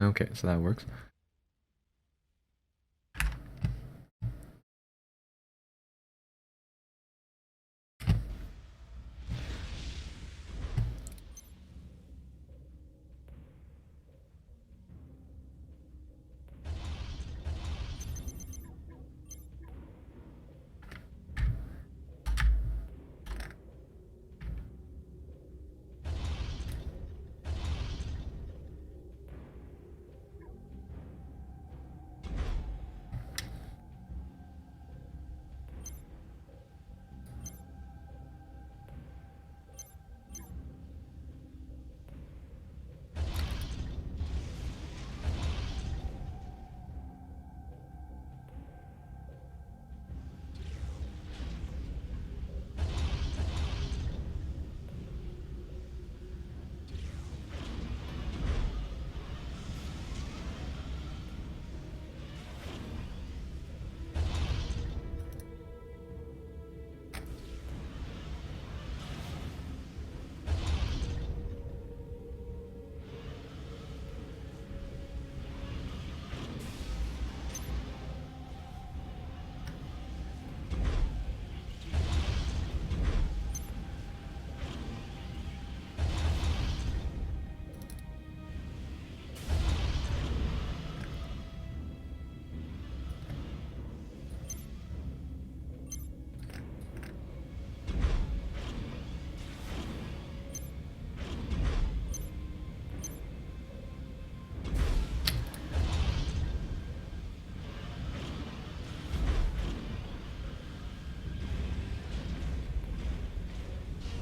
Okay, so that works.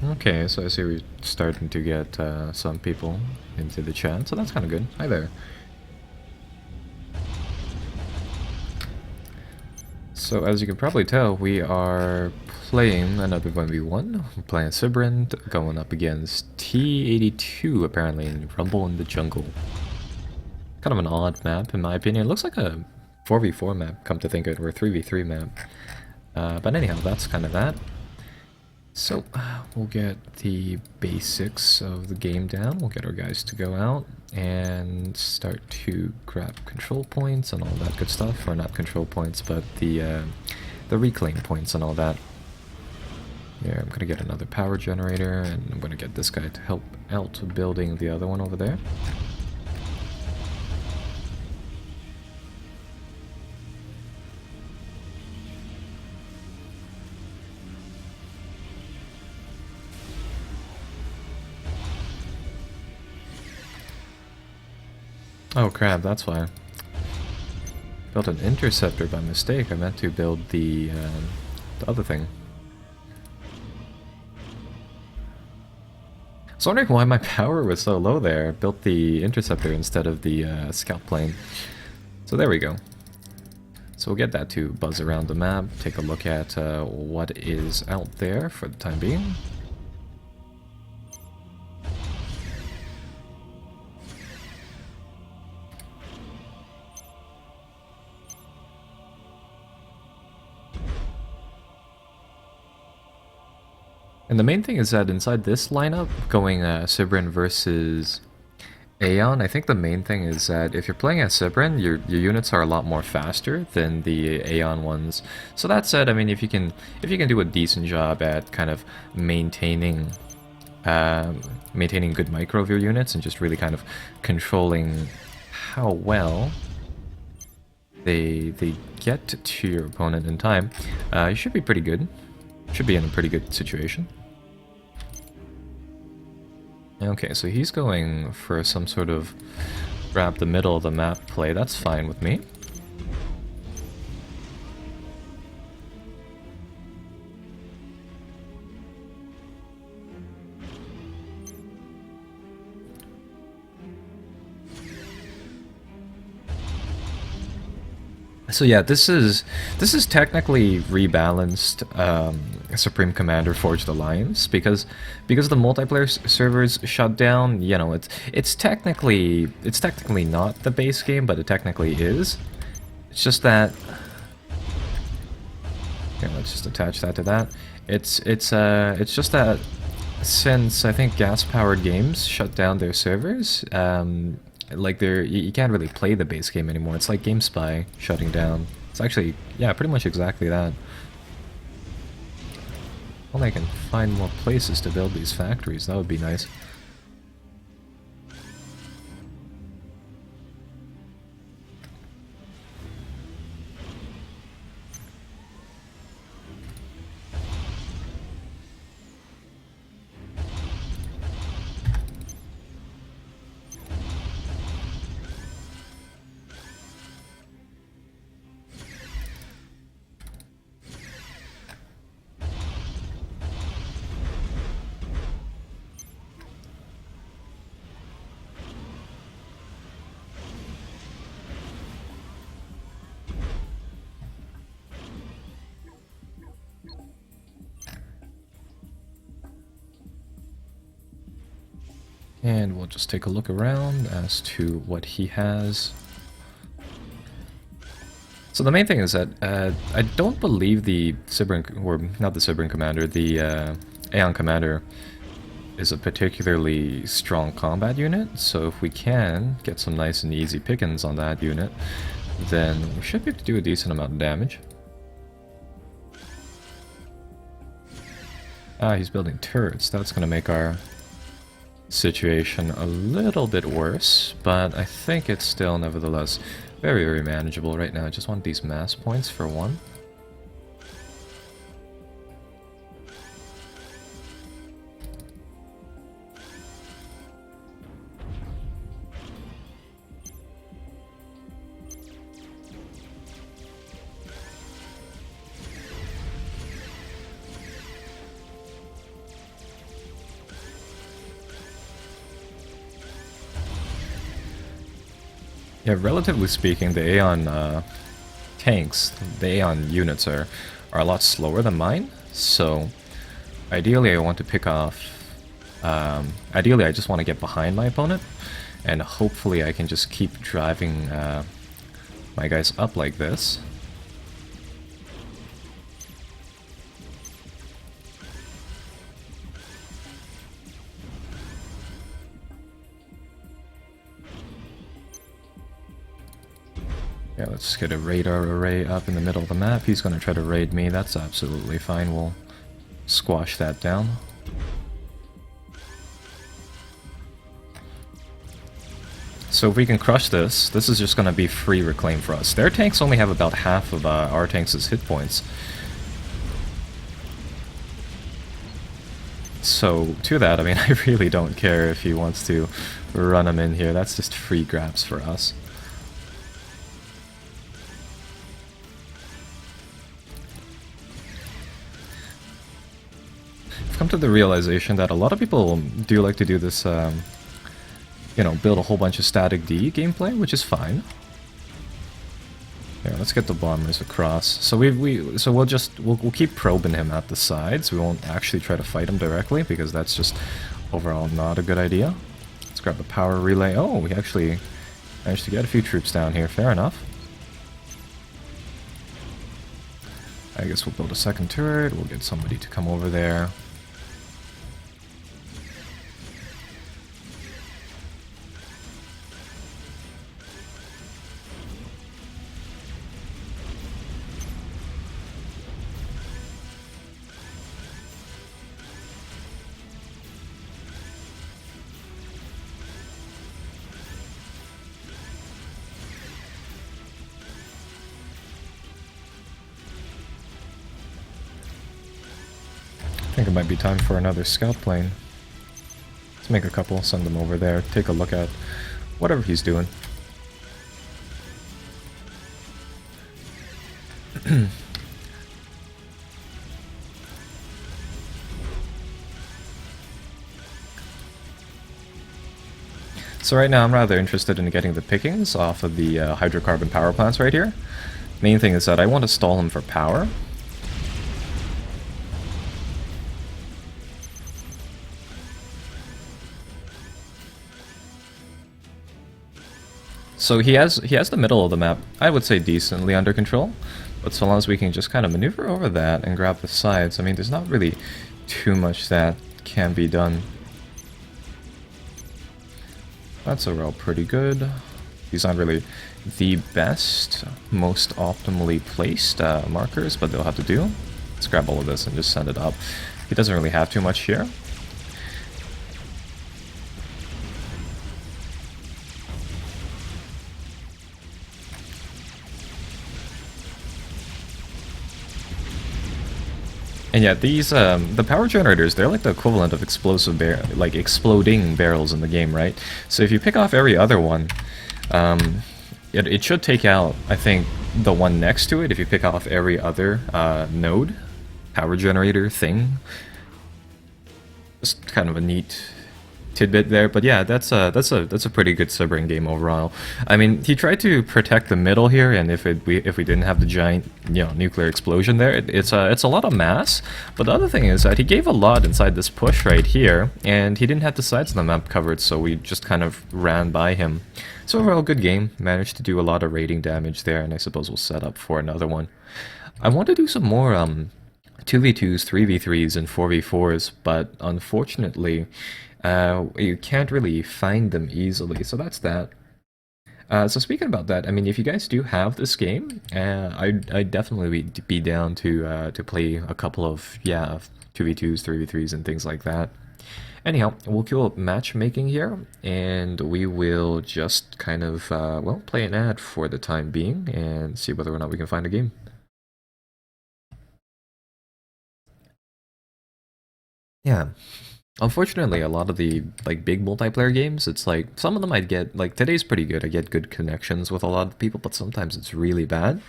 Okay, so I see we're starting to get some people into the chat, so that's kind of good. Hi there. So as you can probably tell, we are playing another 1v1. We're playing Sibrand, going up against T82 apparently in Rumble in the Jungle. Kind of an odd map in my opinion. It looks like a 4v4 map, come to think of it, or a 3v3 map. But anyhow, that's kind of that. So, we'll get the basics of the game down. We'll get our guys to go out and start to grab control points and all that good stuff. Or not control points, but the reclaim points and all that. Yeah, I'm gonna get another power generator, and I'm gonna get this guy to help out building the other one over there. Oh crap, that's why. Built an interceptor by mistake. I meant to build the other thing. I was wondering why my power was so low there. I built the interceptor instead of the scout plane. So there we go. So we'll get that to buzz around the map, take a look at what is out there for the time being. And the main thing is that inside this lineup, going Sibrin versus Aeon, I think the main thing is that if you're playing as Sibrin, your units are a lot more faster than the Aeon ones. So that said, I mean, if you can do a decent job at kind of maintaining good micro of your units and just really kind of controlling how well they get to your opponent in time, you should be pretty good. Should be in a pretty good situation. Okay, so he's going for some sort of grab the middle of the map play. That's fine with me. So yeah, this is technically rebalanced Supreme Commander Forged Alliance because the multiplayer servers shut down. You know, it's technically not the base game, but it technically is. It's just that. Okay, let's just attach that to that. It's just that since I think gas-powered games shut down their servers, Like you can't really play the base game anymore. It's like GameSpy shutting down. It's actually, yeah, pretty much exactly that. Only I can find more places to build these factories, that would be nice. And we'll just take a look around as to what he has. So the main thing is that I don't believe the Sibrin, or not the Sibrin commander, the Aeon commander is a particularly strong combat unit. So if we can get some nice and easy pickings on that unit, then we should be able to do a decent amount of damage. Ah, he's building turrets. That's going to make our situation a little bit worse, but I think it's still nevertheless very, very manageable right now. I just want these mass points for one. Yeah, relatively speaking, the Aeon tanks, the Aeon units are a lot slower than mine, so ideally I want to pick off... ideally I just want to get behind my opponent, and hopefully I can just keep driving my guys up like this. Yeah, let's get a radar array up in the middle of the map. He's going to try to raid me. That's absolutely fine. We'll squash that down. So if we can crush this, this is just going to be free reclaim for us. Their tanks only have about half of our tanks' hit points. So to that, I mean, I really don't care if he wants to run them in here. That's just free grabs for us. I've come to the realization that a lot of people do like to do this, you know, build a whole bunch of static D gameplay, which is fine. Yeah, let's get the bombers across. So we'll keep probing him at the sides. We won't actually try to fight him directly because that's just overall not a good idea. Let's grab the power relay. Oh, we actually managed to get a few troops down here. Fair enough. I guess we'll build a second turret. We'll get somebody to come over there. I think it might be time for another scout plane. Let's make a couple, send them over there, take a look at whatever he's doing. So right now I'm rather interested in getting the pickings off of the hydrocarbon power plants right here. Main thing is that I want to stall him for power. So he has the middle of the map, I would say, decently under control, but so long as we can just kind of maneuver over that and grab the sides, I mean, there's not really too much that can be done. That's overall pretty good. These aren't really the best, most optimally placed markers, but they'll have to do. Let's grab all of this and just send it up. He doesn't really have too much here. And yeah, these the power generators, they're like the equivalent of exploding barrels in the game, right? So if you pick off every other one, it should take out, I think, the one next to it. If you pick off every other node, power generator thing, just kind of a neat tidbit there, but yeah, that's a pretty good Sibrin game overall. I mean, he tried to protect the middle here, and if we didn't have the giant, you know, nuclear explosion there, it's a lot of mass. But the other thing is that he gave a lot inside this push right here, and he didn't have the sides of the map covered, so we just kind of ran by him. So overall, good game. Managed to do a lot of rating damage there, and I suppose we'll set up for another one. I want to do some more 2v2s, 3v3s, and 4v4s, but unfortunately, you can't really find them easily, so that's that. So speaking about that, I mean, if you guys do have this game, I'd definitely be down to play a couple of, yeah, 2v2s, 3v3s, and things like that. Anyhow, we'll queue up matchmaking here, and we will just kind of, well, play an ad for the time being, and see whether or not we can find a game. Yeah. Unfortunately, a lot of the like big multiplayer games, it's like some of them I'd get, like today's pretty good. I get good connections with a lot of people, but sometimes it's really bad.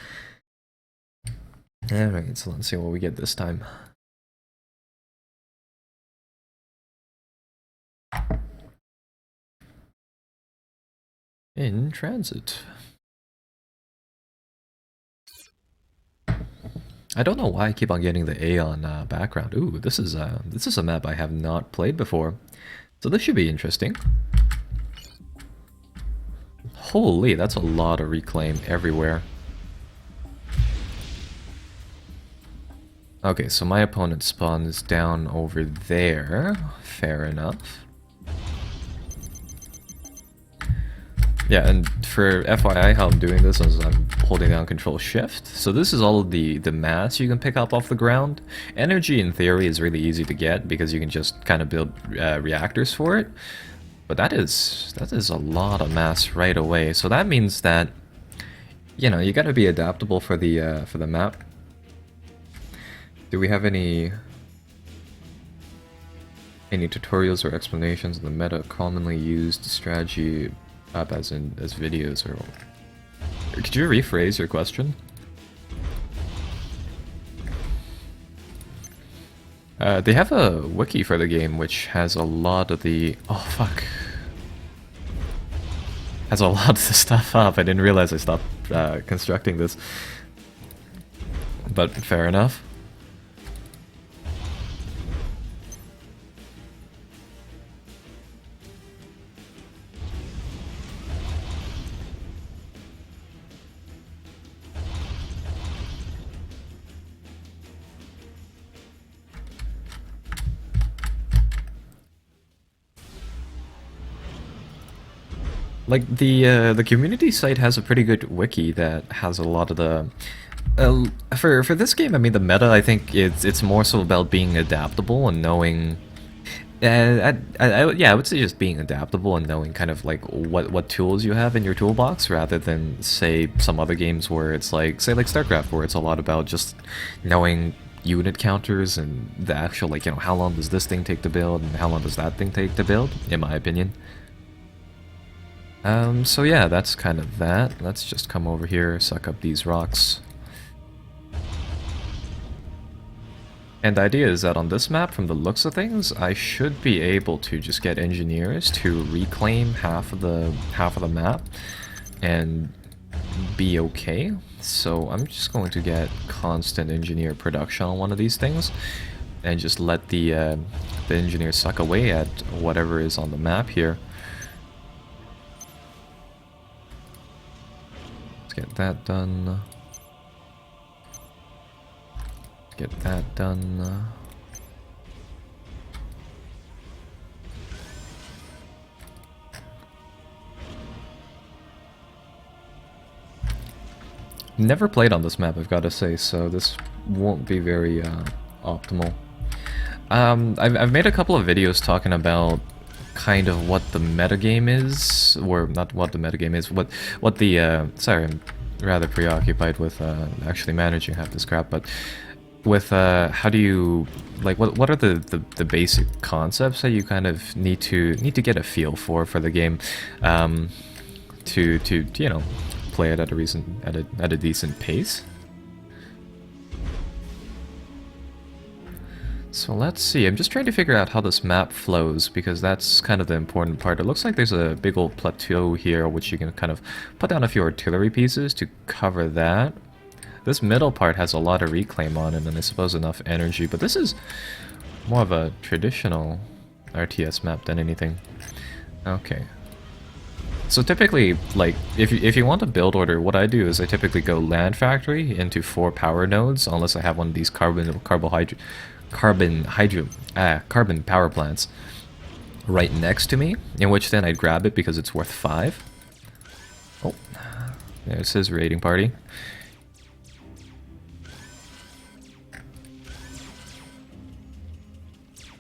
Alright, so let's see what we get this time. In transit. I don't know why I keep on getting the Aeon background. Ooh, this is a map I have not played before, so this should be interesting. Holy, that's a lot of reclaim everywhere. Okay, so my opponent spawns down over there. Fair enough. Yeah, and for FYI, how I'm doing this is I'm holding down Control Shift. So this is all of the mass you can pick up off the ground. Energy, in theory, is really easy to get because you can just kind of build reactors for it. But that is a lot of mass right away. So that means that, you know, you got to be adaptable for the map. Do we have any tutorials or explanations of the meta commonly used strategy? Up as videos, or could you rephrase your question? They have a wiki for the game which has a lot of the has a lot of the stuff up. I didn't realize I stopped constructing this, but fair enough. Like the community site has a pretty good wiki that has a lot of the for this game. I mean, the meta, I think it's more so about being adaptable and knowing. Yeah, I would say just being adaptable and knowing kind of like what tools you have in your toolbox, rather than say some other games where it's like, say like StarCraft, where it's a lot about just knowing unit counters and the actual, like, you know, how long does this thing take to build and how long does that thing take to build, in my opinion. So yeah, that's kind of that. Let's just come over here, suck up these rocks. And the idea is that on this map, from the looks of things, I should be able to just get engineers to reclaim half of the map and be okay. So I'm just going to get constant engineer production on one of these things and just let the engineers suck away at whatever is on the map here. Get that done. Get that done. Never played on this map, I've got to say, so this won't be very optimal. I've made a couple of videos talking about kind of what the metagame is, or not what the metagame is, what the, sorry, I'm rather preoccupied with actually managing half this crap, but with how do you, like, what are the basic concepts that you kind of need to get a feel for the game, to you know, play it at a decent pace. So let's see, I'm just trying to figure out how this map flows, because that's kind of the important part. It looks like there's a big old plateau here, which you can kind of put down a few artillery pieces to cover that. This middle part has a lot of reclaim on it, and I suppose enough energy, but this is more of a traditional RTS map than anything. Okay. So typically, like, if you want a build order, what I do is I typically go land factory into 4 power nodes, unless I have one of these carbon power plants right next to me, in which then I'd grab it because it's worth 5. Oh, there's his raiding party.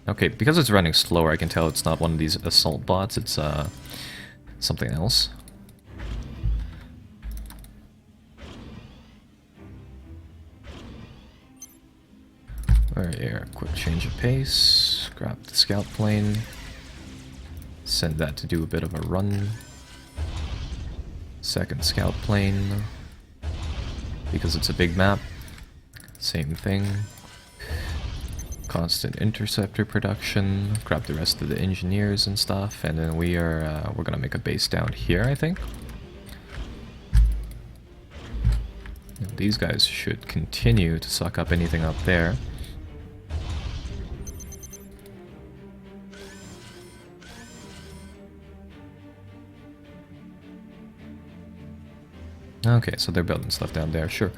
Okay, because it's running slower, I can tell it's not one of these assault bots, it's something else. Alright, here, quick change of pace, grab the scout plane, send that to do a bit of a run. Second scout plane, because it's a big map, same thing. Constant interceptor production, grab the rest of the engineers and stuff, and then we're gonna make a base down here, I think. And these guys should continue to suck up anything up there. Okay, so they're building stuff down there, sure.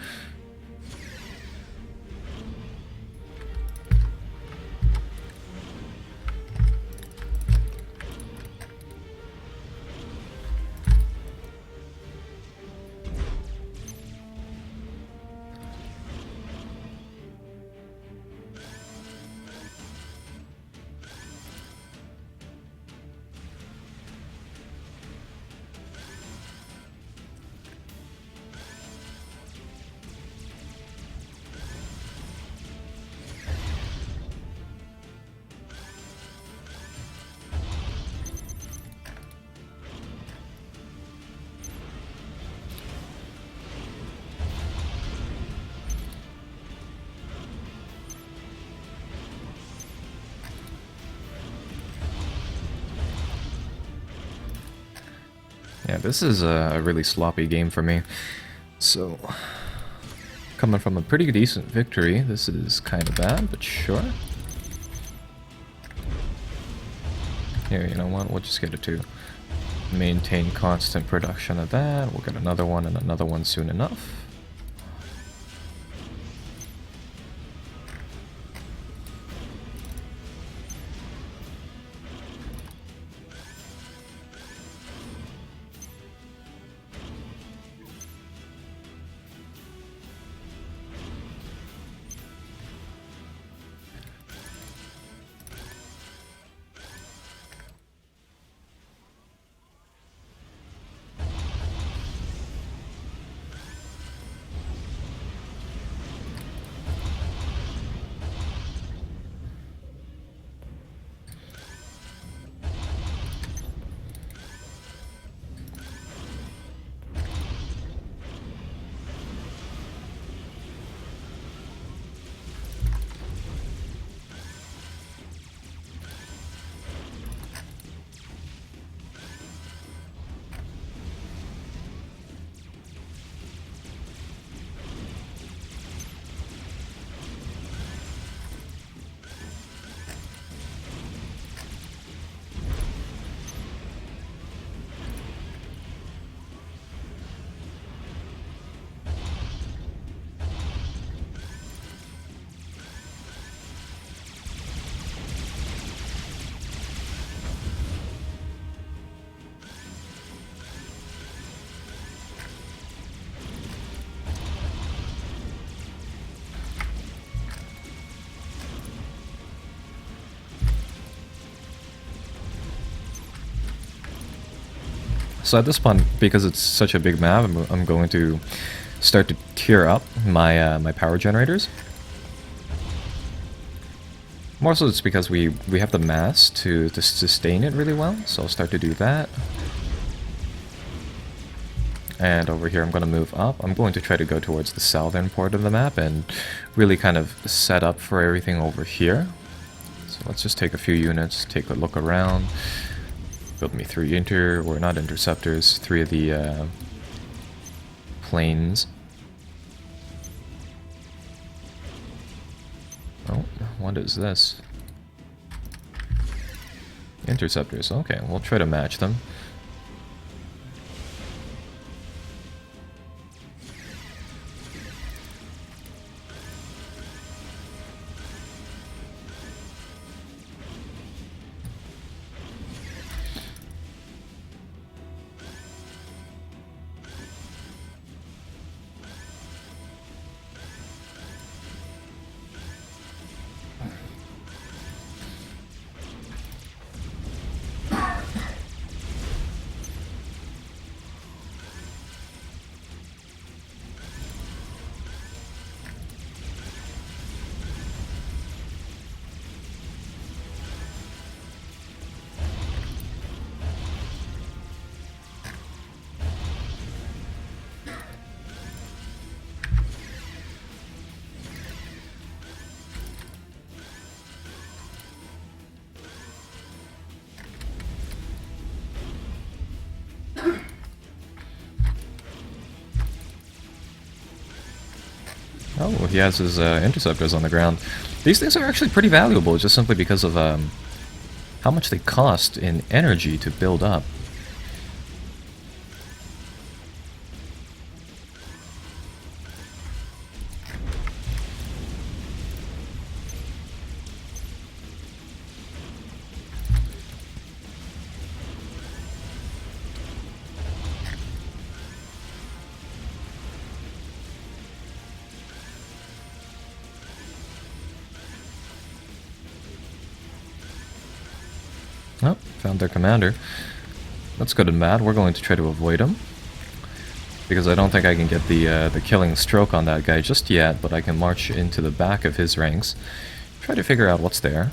Yeah, this is a really sloppy game for me. So, coming from a pretty decent victory, this is kind of bad, but sure. Here, you know what, we'll just get it to maintain constant production of that. We'll get another one and another one soon enough. So at this point, because it's such a big map, I'm going to start to tier up my my power generators. More so it's because we have the mass to sustain it really well, so I'll start to do that. And over here I'm going to move up. I'm going to try to go towards the southern part of the map and really kind of set up for everything over here. So let's just take a few units, take a look around. Build me 3 or not interceptors, 3 of the planes. Oh, what is this? Interceptors, okay, we'll try to match them. Oh, he has his interceptors on the ground. These things are actually pretty valuable, just simply because of how much they cost in energy to build up. Oh, found their commander. That's good and bad. We're going to try to avoid him, because I don't think I can get the killing stroke on that guy just yet, but I can march into the back of his ranks, try to figure out what's there.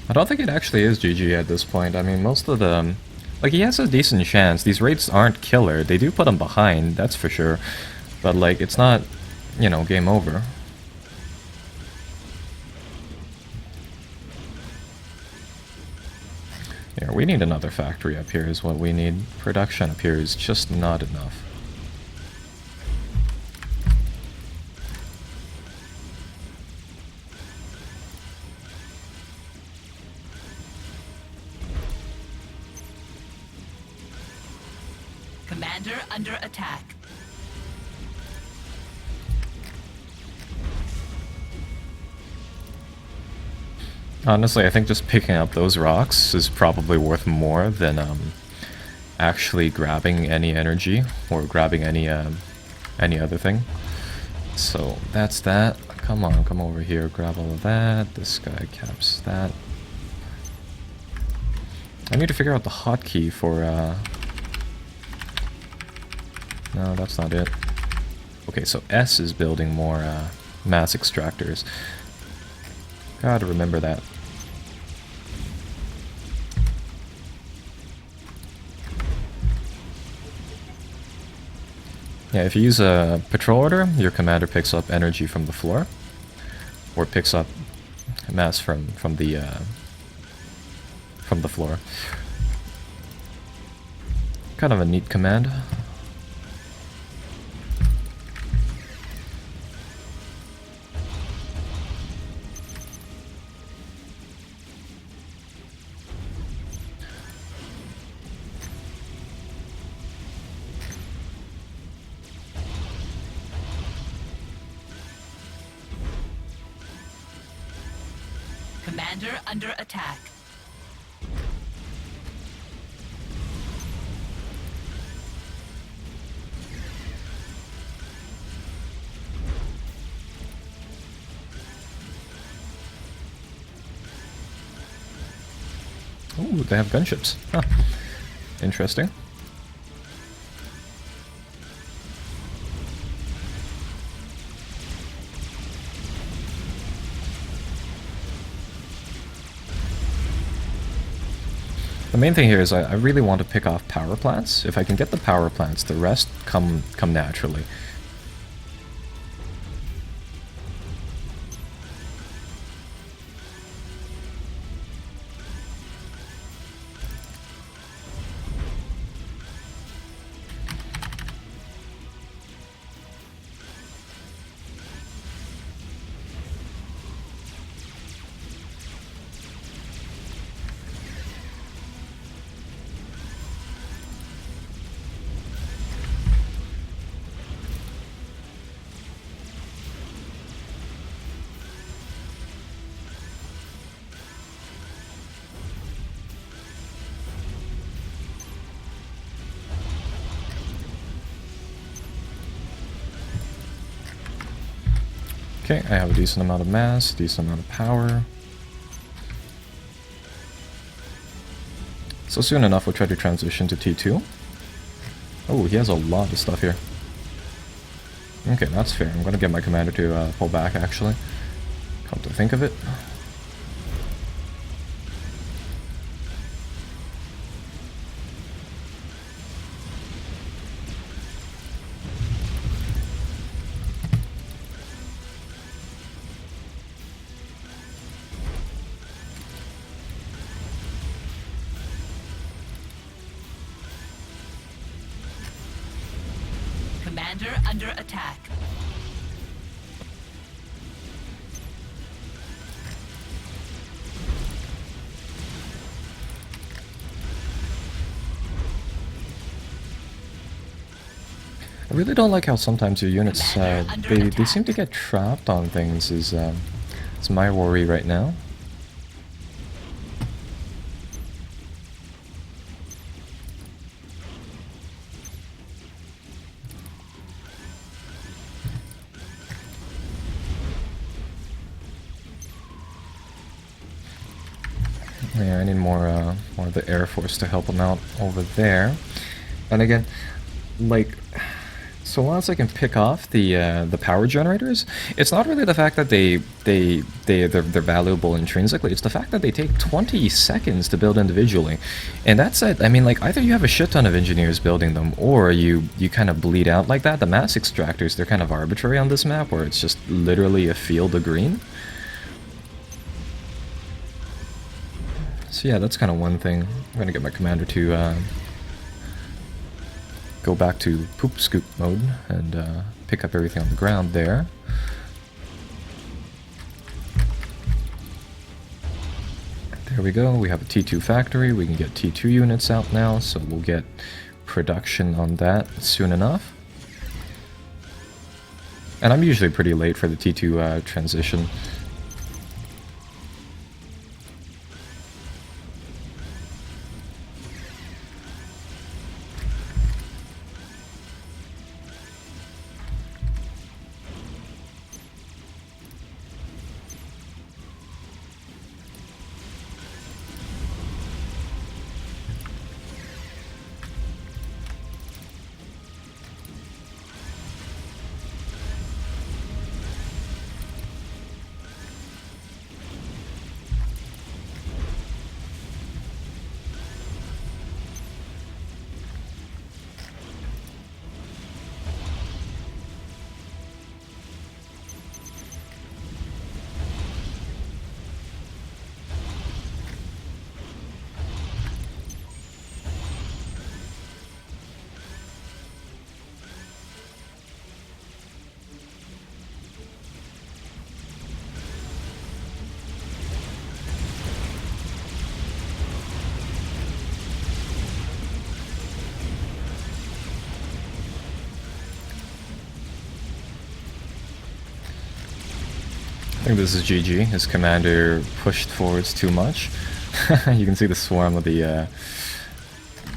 I don't think it actually is GG at this point. I mean, most of them... Like, he has a decent chance. These raids aren't killer. They do put him behind, that's for sure. But, like, it's not, you know, game over. Yeah, we need another factory up here is what we need. Production up here is just not enough. Commander under attack. Honestly, I think just picking up those rocks is probably worth more than actually grabbing any energy or grabbing any other thing. So that's that. Come on, come over here, grab all of that. This guy caps that. I need to figure out the hotkey for no, that's not it. Okay, so S is building more mass extractors. Gotta remember that. Yeah, if you use a patrol order, your commander picks up energy from the floor, or picks up mass from the floor. Kind of a neat command. Commander under attack. Ooh, they have gunships. Huh. Interesting. The main thing here is I really want to pick off power plants. If I can get the power plants, the rest come naturally. Okay, I have a decent amount of mass, decent amount of power. So soon enough we'll try to transition to T2. Oh, he has a lot of stuff here. Okay, that's fair. I'm gonna get my commander to pull back, actually. Come to think of it. Commander under attack. I really don't like how sometimes your units, they seem to get trapped on things, is my worry right now. Yeah, I need more of the Air Force to help them out over there. And again, like, so once I can pick off the power generators, it's not really the fact that they're valuable intrinsically. It's the fact that they take 20 seconds to build individually, and that's it. I mean, like, either you have a shit ton of engineers building them, or you kind of bleed out like that. The mass extractors, they're kind of arbitrary on this map, where it's just literally a field of green. So yeah, that's kind of one thing. I'm gonna get my commander to go back to poop scoop mode and pick up everything on the ground there. There we go, we have a T2 factory, we can get T2 units out now, so we'll get production on that soon enough. And I'm usually pretty late for the T2 transition. I think this is GG. His commander pushed forwards too much. You can see the swarm of the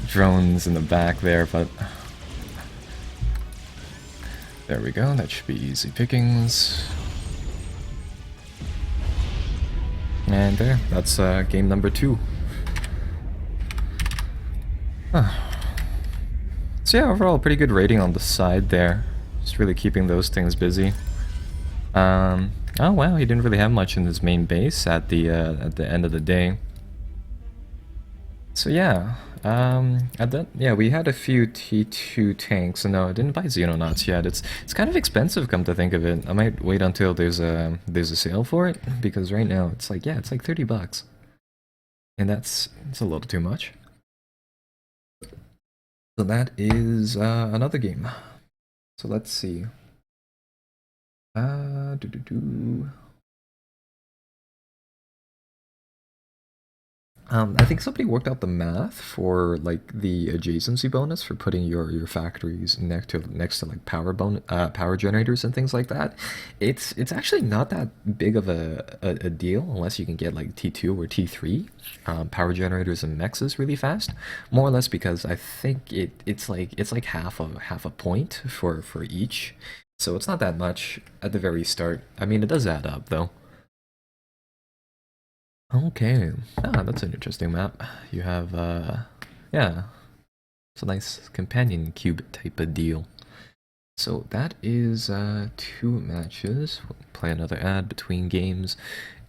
drones in the back there, but there we go. That should be easy pickings. And there, that's game number 2. So yeah, overall, pretty good rating on the side there. Just really keeping those things busy. Oh wow, he didn't really have much in his main base at the end of the day. So yeah, we had a few T2 tanks. No, I didn't buy Xenonauts yet. It's kind of expensive, come to think of it. I might wait until there's a sale for it, because right now it's like, yeah, it's like $30, and it's a little too much. So that is another game. So let's see. I think somebody worked out the math for like the adjacency bonus for putting your factories next to like power generators and things like that. It's actually not that big of a deal unless you can get like T2 or T3 power generators and mexes really fast. More or less because I think it's like half a point for each. So it's not that much at the very start. I mean, it does add up though. Okay. Ah, that's an interesting map. You have, yeah, it's a nice companion cube type of deal. So that is 2 matches. We'll play another ad between games,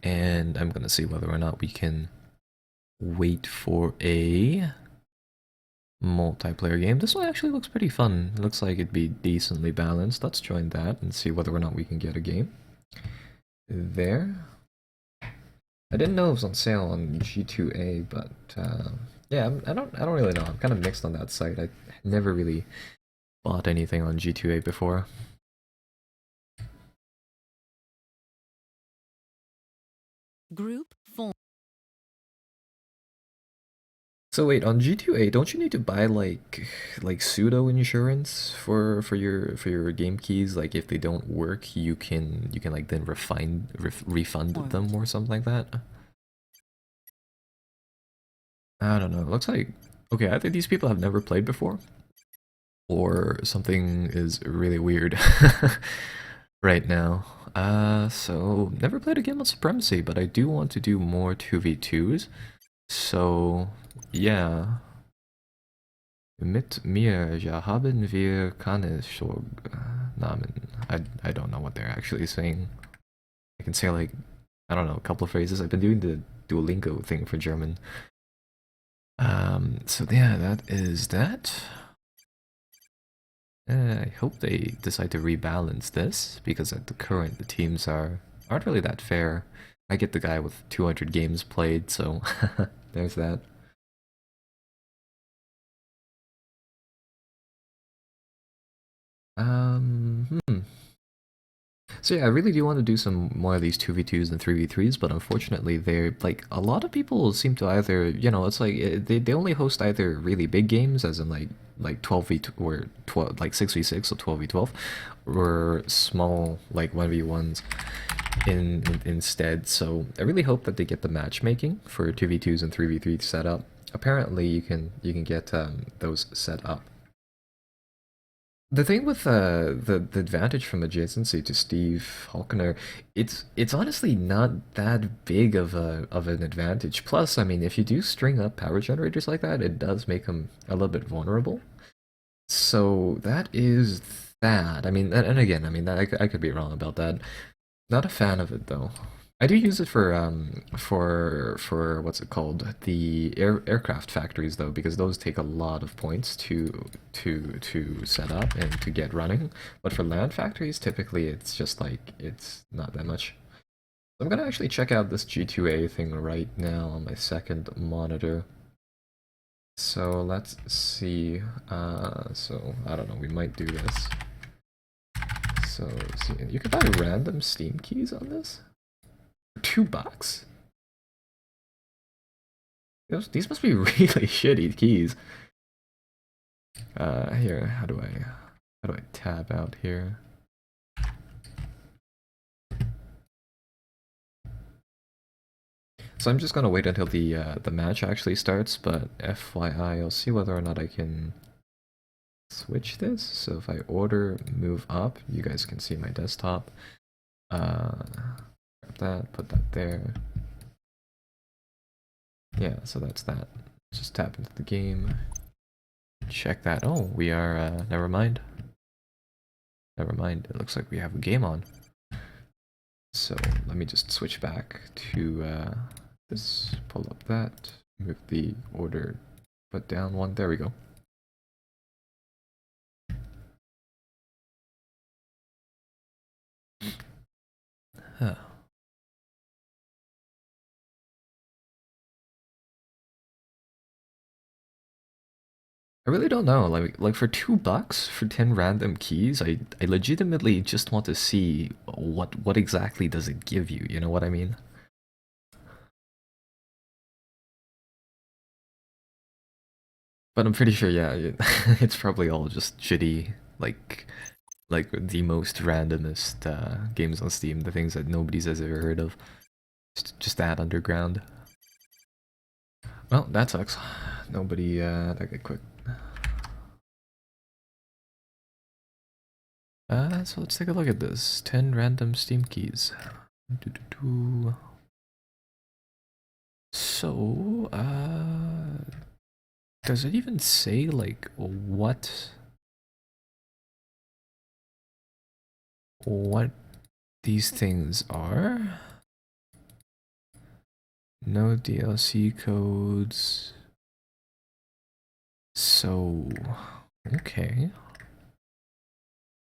and I'm gonna see whether or not we can wait for a multiplayer game. This one actually looks pretty fun. It looks like it'd be decently balanced. Let's join that and see whether or not we can get a game. There. I didn't know it was on sale on G2A, but yeah, I don't really know. I'm kind of mixed on that site. I never really bought anything on G2A before. Group form. So wait, on G2A, don't you need to buy like pseudo insurance for your game keys? Like if they don't work, you can like then refund them or something like that. I don't know. It looks like, okay, either these people have never played before, or something is really weird right now. So never played a game on Supremacy, but I do want to do more 2v2s. So yeah. Mit mir haben wir keine Namen. I don't know what they're actually saying. I can say like, I don't know, a couple of phrases. I've been doing the Duolingo thing for German. So yeah, that is that. I hope they decide to rebalance this, because at the current, the teams aren't really that fair. I get the guy with 200 games played, so there's that. So yeah, I really do want to do some more of these 2v2s and 3v3s, but unfortunately they're like, a lot of people seem to either, you know, it's like they only host either really big games, as in like 12v2 or 12, like 6v6 or 12v12, or small like 1v1s instead. So I really hope that they get the matchmaking for 2v2s and 3v3s set up. Apparently you can get those set up. The thing with the advantage from adjacency to Steve Falconer, it's honestly not that big of an advantage. Plus, I mean, if you do string up power generators like that, it does make them a little bit vulnerable. So that is that. I mean, and again, I mean, I could be wrong about that. Not a fan of it though. I do use it for what's it called, the aircraft factories though, because those take a lot of points to set up and to get running. But for land factories, typically it's just like, it's not that much. I'm gonna actually check out this G2A thing right now on my second monitor. So let's see. So I don't know, we might do this. So see, you can buy random Steam keys on this. $2. These must be really shitty keys. Here, how do I tab out here? So I'm just gonna wait until the match actually starts, but FYI, I'll see whether or not I can switch this. So if I order move up, you guys can see my desktop. Grab that, put that there. Yeah, so that's that. Just tap into the game. Check that. Oh, we are, never mind. Never mind, it looks like we have a game on. So let me just switch back to this, pull up that, move the order, put down one, there we go. Huh. I really don't know. Like for $2 for 10 random keys, I legitimately just want to see what exactly does it give you. You know what I mean? But I'm pretty sure, yeah, it's probably all just shitty, like the most randomest games on Steam, the things that nobody's has ever heard of. Just that underground. Well, that sucks. Nobody that got quick. So let's take a look at this. 10 random Steam keys. So, does it even say like what these things are? No DLC codes. So, okay.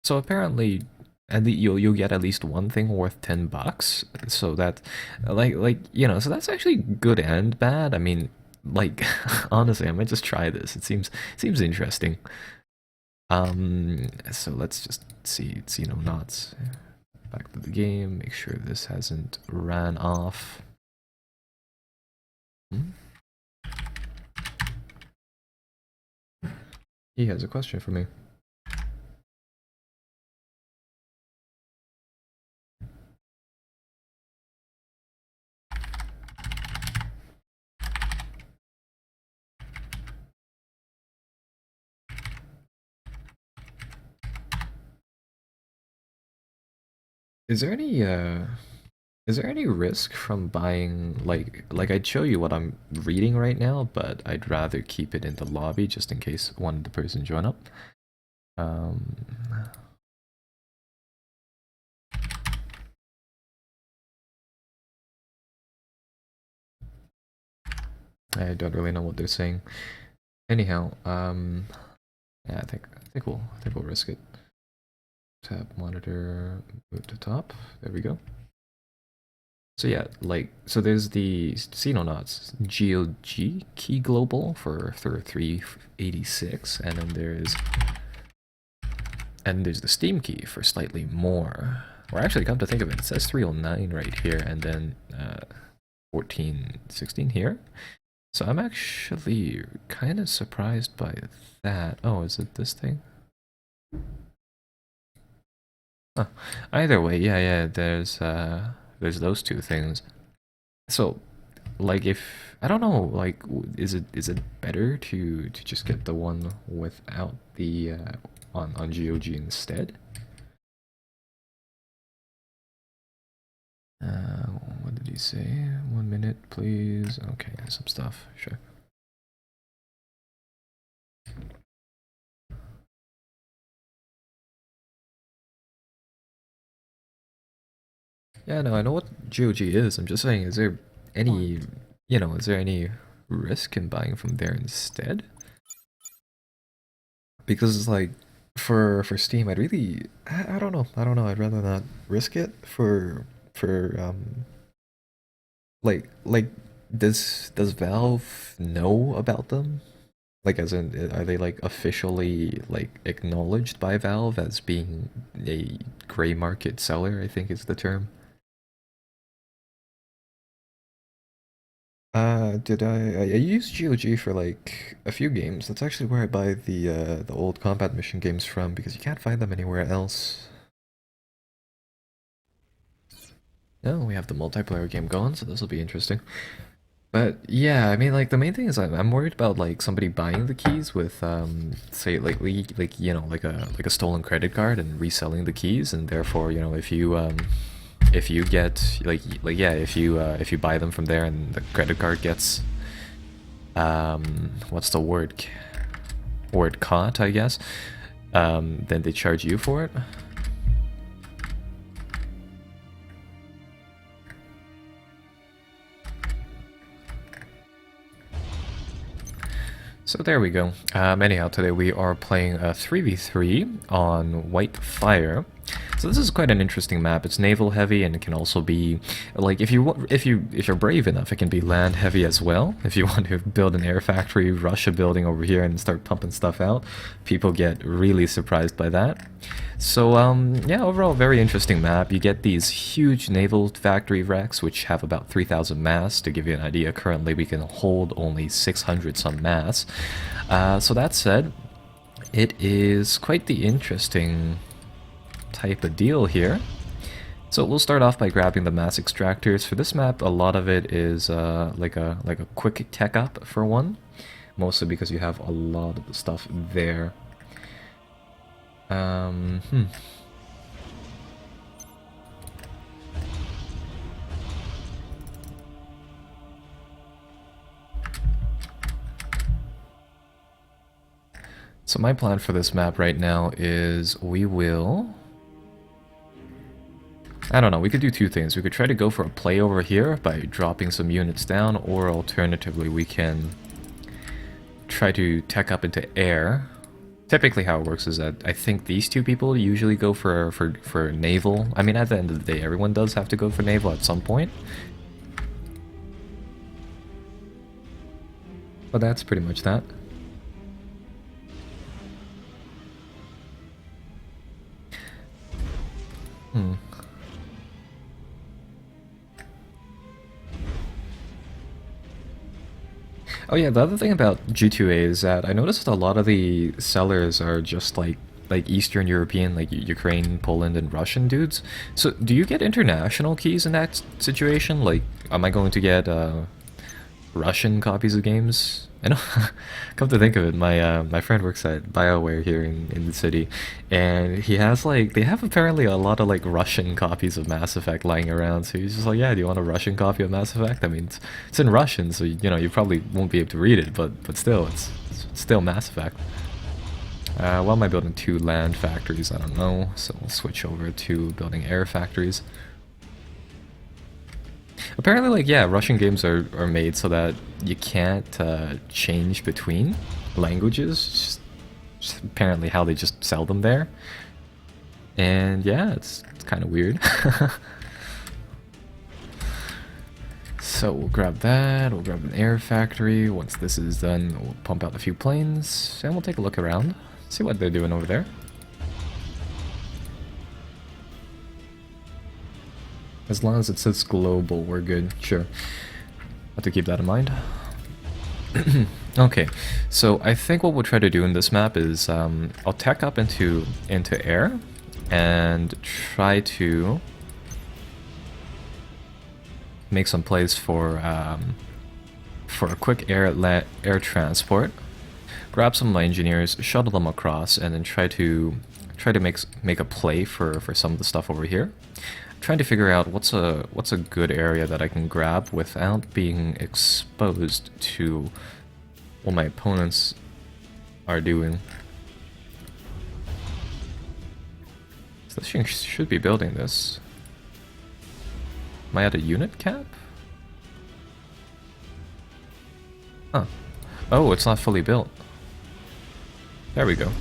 So apparently, you'll get at least one thing worth $10. So that, like you know, so that's actually good and bad. I mean, like honestly, I might just try this. It seems interesting. So let's just see no knots. Back to the game. Make sure this hasn't ran off. Hmm? He has a question for me. Is there any risk from buying like I'd show you what I'm reading right now, but I'd rather keep it in the lobby just in case one of the person join up. Um I don't really know what they're saying. Anyhow, yeah, I think we'll risk it. Tab monitor, move to top. There we go. So yeah, so there's the Xenonauts GOG key global for 386, and then there's the Steam key for slightly more. Or actually, come to think of it, it says 309 right here, and then 1416 here. So I'm actually kind of surprised by that. Oh, is it this thing? Huh. Either way, yeah, there's those two things. So, like, if I don't know, like, is it better to just get the one without the on GOG instead? What did he say? 1 minute, please. Okay, some stuff. Sure. Yeah, no, I know what GOG is. I'm just saying, is there any, is there any risk in buying from there instead? Because like for Steam, I don't know. I'd rather not risk it for like does Valve know about them? Like as in are they like officially like acknowledged by Valve as being a gray market seller, I think is the term. Did I used GOG for like a few games. That's actually where I buy the old Combat Mission games from because you can't find them anywhere else. Yeah, we have the multiplayer game going, so this will be interesting. But yeah, I mean, like the main thing is I'm worried about like somebody buying the keys with say like you know like a stolen credit card and reselling the keys, and therefore you know if you get like yeah if you buy them from there and the credit card gets what's the word caught, I guess, then they charge you for it. So there we go. Anyhow, today we are playing a 3v3 on White Fire. So this is quite an interesting map. It's naval heavy, and it can also be like if you're brave enough, it can be land heavy as well. If you want to build an air factory, rush a building over here, and start pumping stuff out, people get really surprised by that. So yeah, overall very interesting map. You get these huge naval factory wrecks, which have about 3,000 mass. To give you an idea, currently we can hold only 600 some mass. So that said, it is quite the interesting type of deal here. So we'll start off by grabbing the mass extractors. For this map, a lot of it is like a quick tech up for one, mostly because you have a lot of the stuff there. So my plan for this map right now is we will... I don't know, we could do two things. We could try to go for a play over here by dropping some units down, or alternatively we can try to tech up into air. Typically how it works is that I think these two people usually go for naval. I mean, at the end of the day, everyone does have to go for naval at some point. But that's pretty much that. Oh yeah, the other thing about G2A is that I noticed a lot of the sellers are just like Eastern European, like Ukraine, Poland, and Russian dudes. So do you get international keys in that situation? Like, am I going to get Russian copies of games? I know. Come to think of it, my friend works at BioWare here in the city, and he has like they have apparently a lot of like Russian copies of Mass Effect lying around. So he's just like, yeah, do you want a Russian copy of Mass Effect? I mean, it's in Russian, so you know you probably won't be able to read it, but still, it's still Mass Effect. Why am I building two land factories? I don't know. So we'll switch over to building air factories. Apparently, like, yeah, Russian games are made so that you can't change between languages. Just apparently how they just sell them there. And yeah, it's kind of weird. So we'll grab that, we'll grab an air factory. Once this is done, we'll pump out a few planes, and we'll take a look around, see what they're doing over there. As long as it says global, we're good. Sure. Have to keep that in mind. Okay, so I think what we'll try to do in this map is I'll tech up into air and try to make some plays for a quick air transport. Grab some of my engineers, shuttle them across, and then try to make a play for some of the stuff over here. Trying to figure out what's a good area that I can grab without being exposed to what my opponents are doing. So this thing should be building this. Am I at a unit cap? Huh. Oh, it's not fully built. There we go.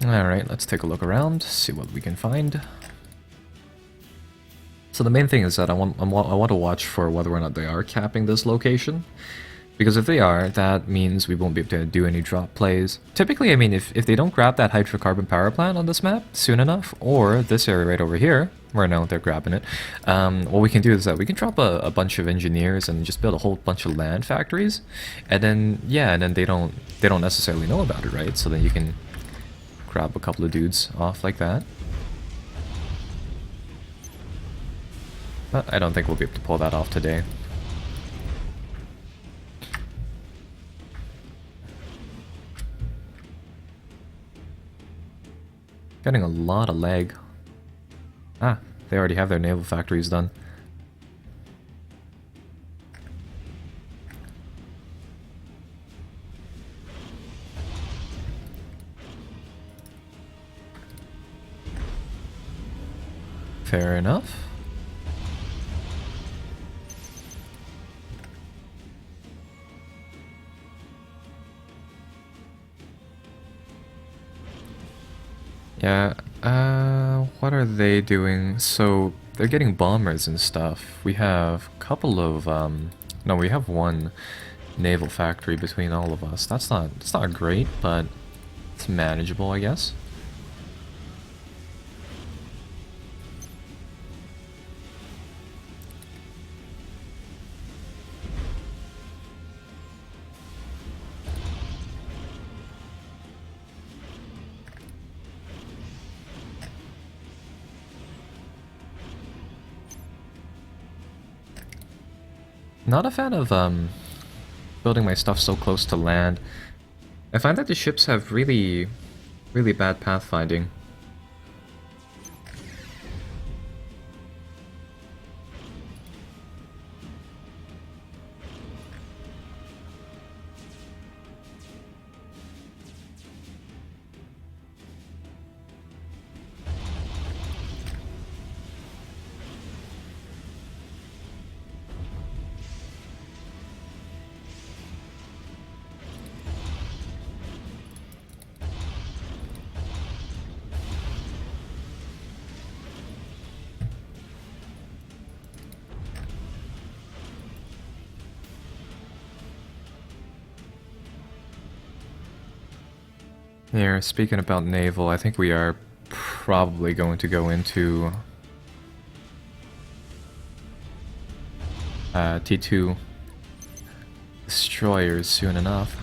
Alright, let's take a look around, see what we can find. So the main thing is that I want to watch for whether or not they are capping this location. Because if they are, that means we won't be able to do any drop plays. Typically, I mean, if they don't grab that hydrocarbon power plant on this map soon enough, or this area right over here, where now they're grabbing it, what we can do is that we can drop a bunch of engineers and just build a whole bunch of land factories, and then yeah, and then they don't necessarily know about it, right? So then you can grab a couple of dudes off like that. But I don't think we'll be able to pull that off today. Getting a lot of lag. Ah, they already have their naval factories done. Fair enough. Yeah, what are they doing? So, they're getting bombers and stuff. We have a couple of, no, we have one naval factory between all of us. That's not great, but it's manageable, I guess. Not a fan of building my stuff so close to land. I find that the ships have really bad pathfinding. Here, speaking about naval, I think we are probably going to go into T2 destroyers soon enough.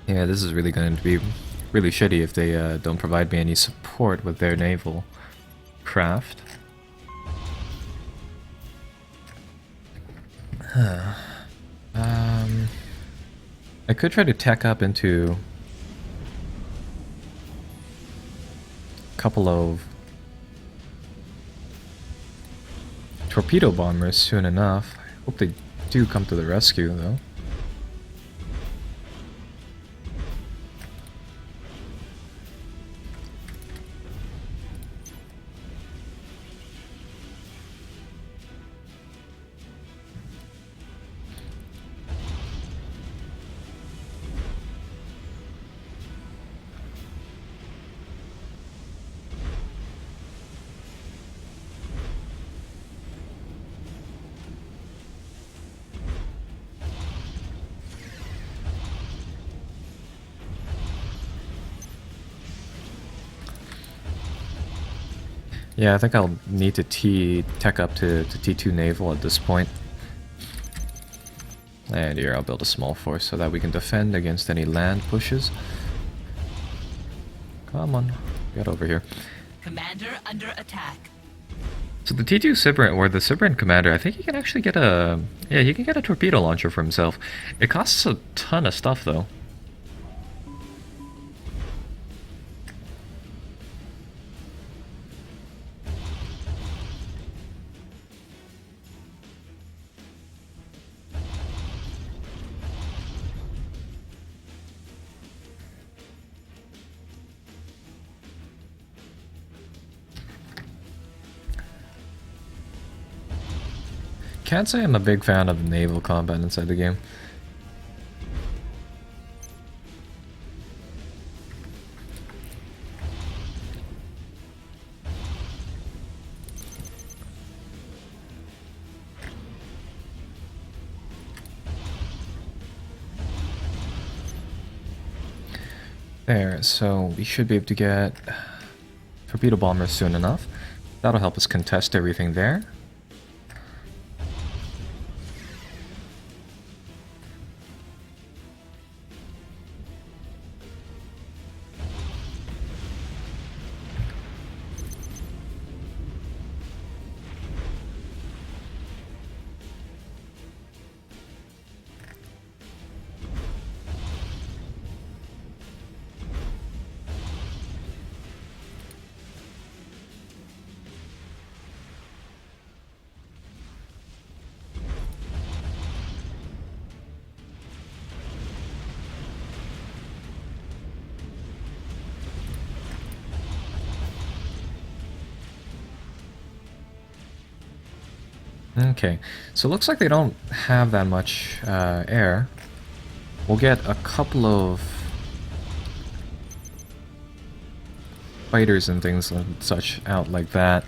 Yeah, this is really going to be really shitty if they don't provide me any support with their naval craft. I could try to tech up into a couple of torpedo bombers soon enough. I hope they do come to the rescue, though. Yeah, I think I'll need to tech up to T2 naval at this point. And here, I'll build a small force so that we can defend against any land pushes. Come on, get over here. Commander under attack. So the T2 Sibrant, or the Sibrant commander, I think he can actually get a... Yeah, he can get a torpedo launcher for himself. It costs a ton of stuff, though. Can't say I'm a big fan of naval combat inside the game. There, so we should be able to get torpedo bombers soon enough. That'll help us contest everything there. Okay, so it looks like they don't have that much air. We'll get a couple of fighters and things and such out like that.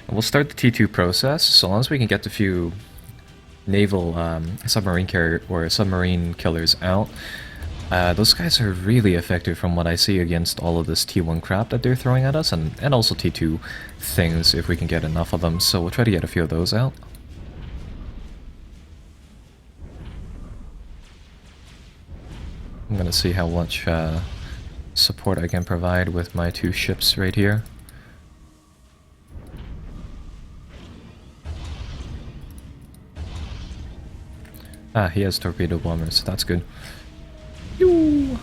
And we'll start the T2 process, so long as we can get a few naval submarine carrier or submarine killers out. Those guys are really effective from what I see against all of this T1 crap that they're throwing at us, and also T2 things if we can get enough of them, so we'll try to get a few of those out. I'm gonna see how much support I can provide with my 2 ships right here. Ah, he has torpedo bombers, that's good. Yoo!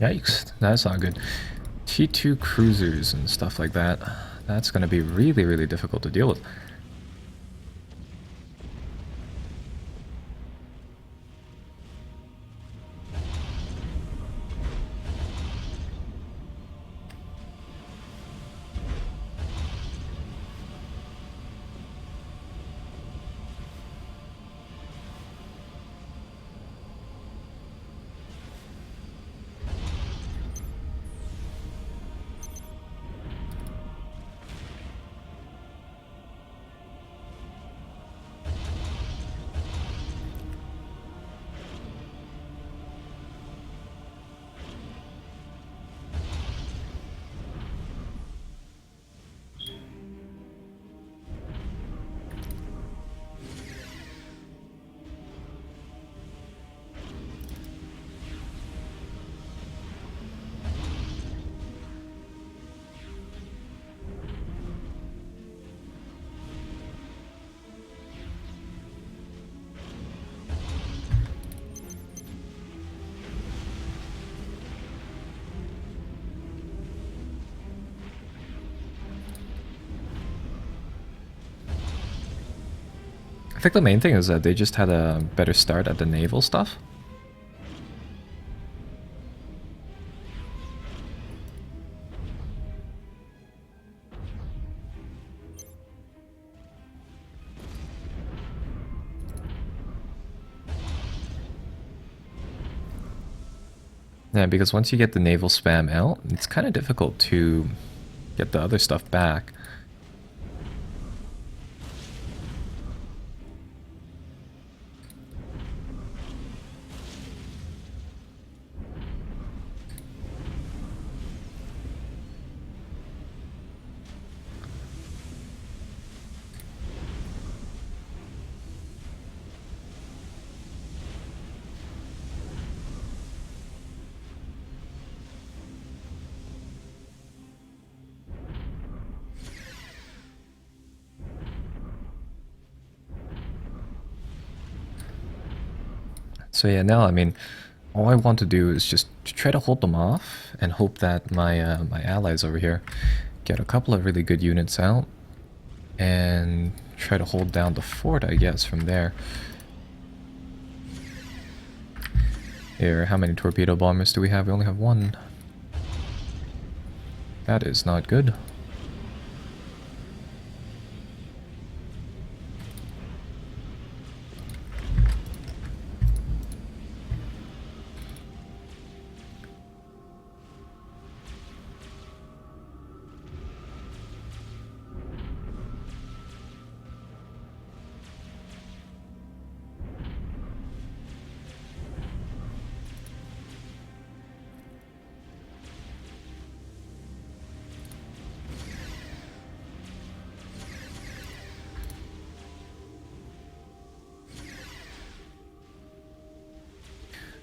Yikes, that's not good. T2 cruisers and stuff like that. That's going to be really, really difficult to deal with. I think the main thing is that they just had a better start at the naval stuff. Yeah, because once you get the naval spam out, it's kind of difficult to get the other stuff back. So yeah, now I mean, all I want to do is just try to hold them off and hope that my my allies over here get a couple of really good units out and try to hold down the fort, I guess, from there. Here, how many torpedo bombers do we have? We only have one. That is not good.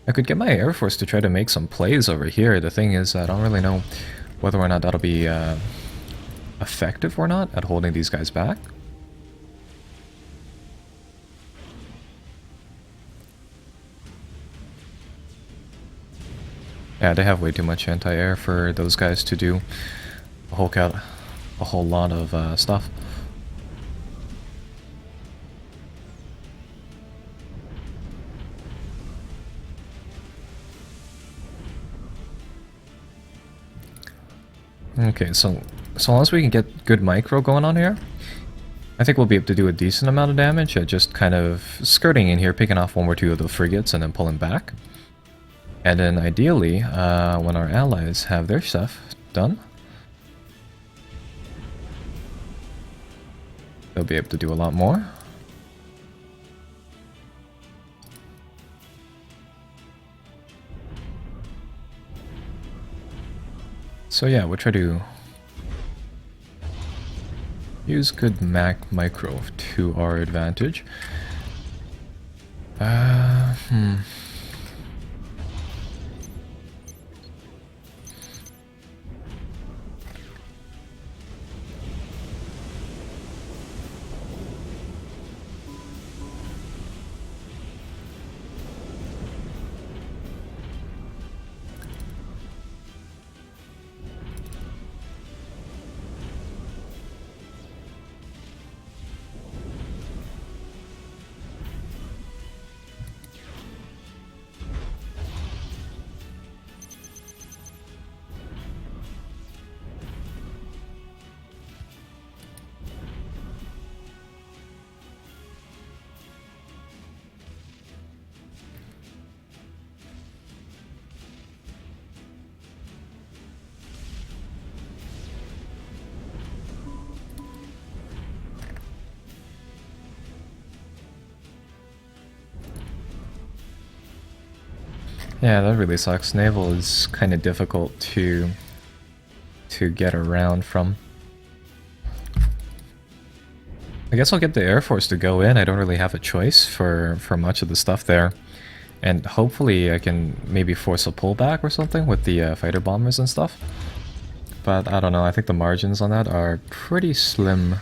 I could get my Air Force to try to make some plays over here. The thing is, I don't really know whether or not that'll be effective or not at holding these guys back. Yeah, they have way too much anti-air for those guys to do a whole lot of stuff. Okay, so long as we can get good micro going on here, I think we'll be able to do a decent amount of damage at just kind of skirting in here, picking off one or two of the frigates and then pulling back. And then ideally, when our allies have their stuff done, they'll be able to do a lot more. So yeah, we'll try to use good micro to our advantage. Yeah, that really sucks. Naval is kind of difficult to get around from. I guess I'll get the Air Force to go in. I don't really have a choice for much of the stuff there. And hopefully I can maybe force a pullback or something with the fighter bombers and stuff. But I don't know, I think the margins on that are pretty slim.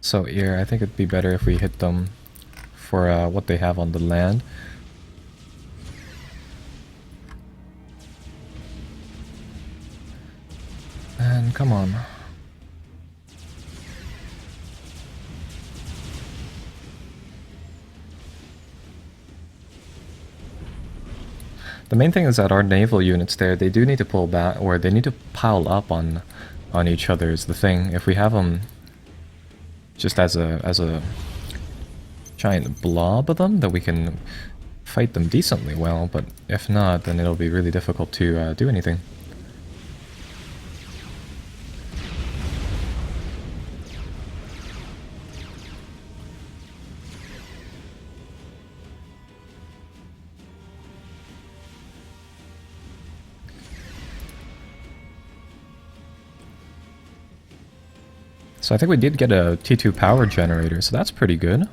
So here, I think it'd be better if we hit them for what they have on the land. And come on. The main thing is that our naval units there, they do need to pull back, or they need to pile up on each other is the thing. If we have them just as a giant blob of them that we can fight them decently well, but if not, then it'll be really difficult to do anything. So I think we did get a T2 power generator, so that's pretty good.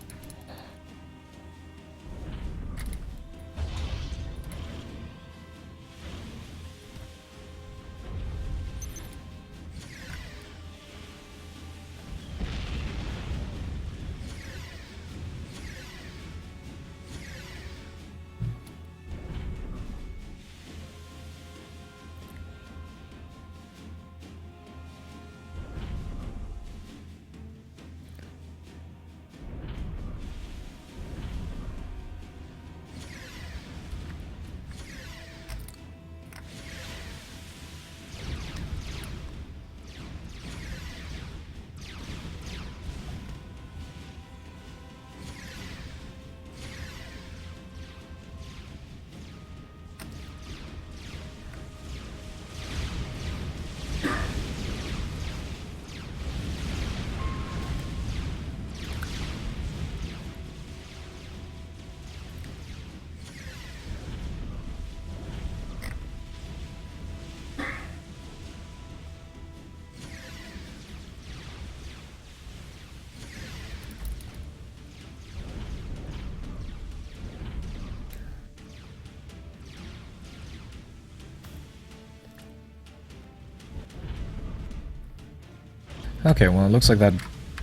Okay, well it looks like that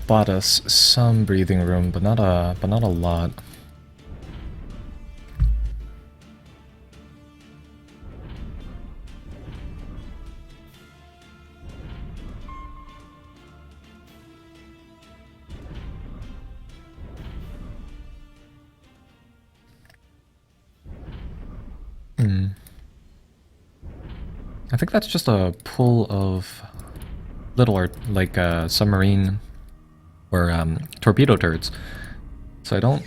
bought us some breathing room, but not a lot. I think that's just a pull of little like submarine or torpedo turrets. So I don't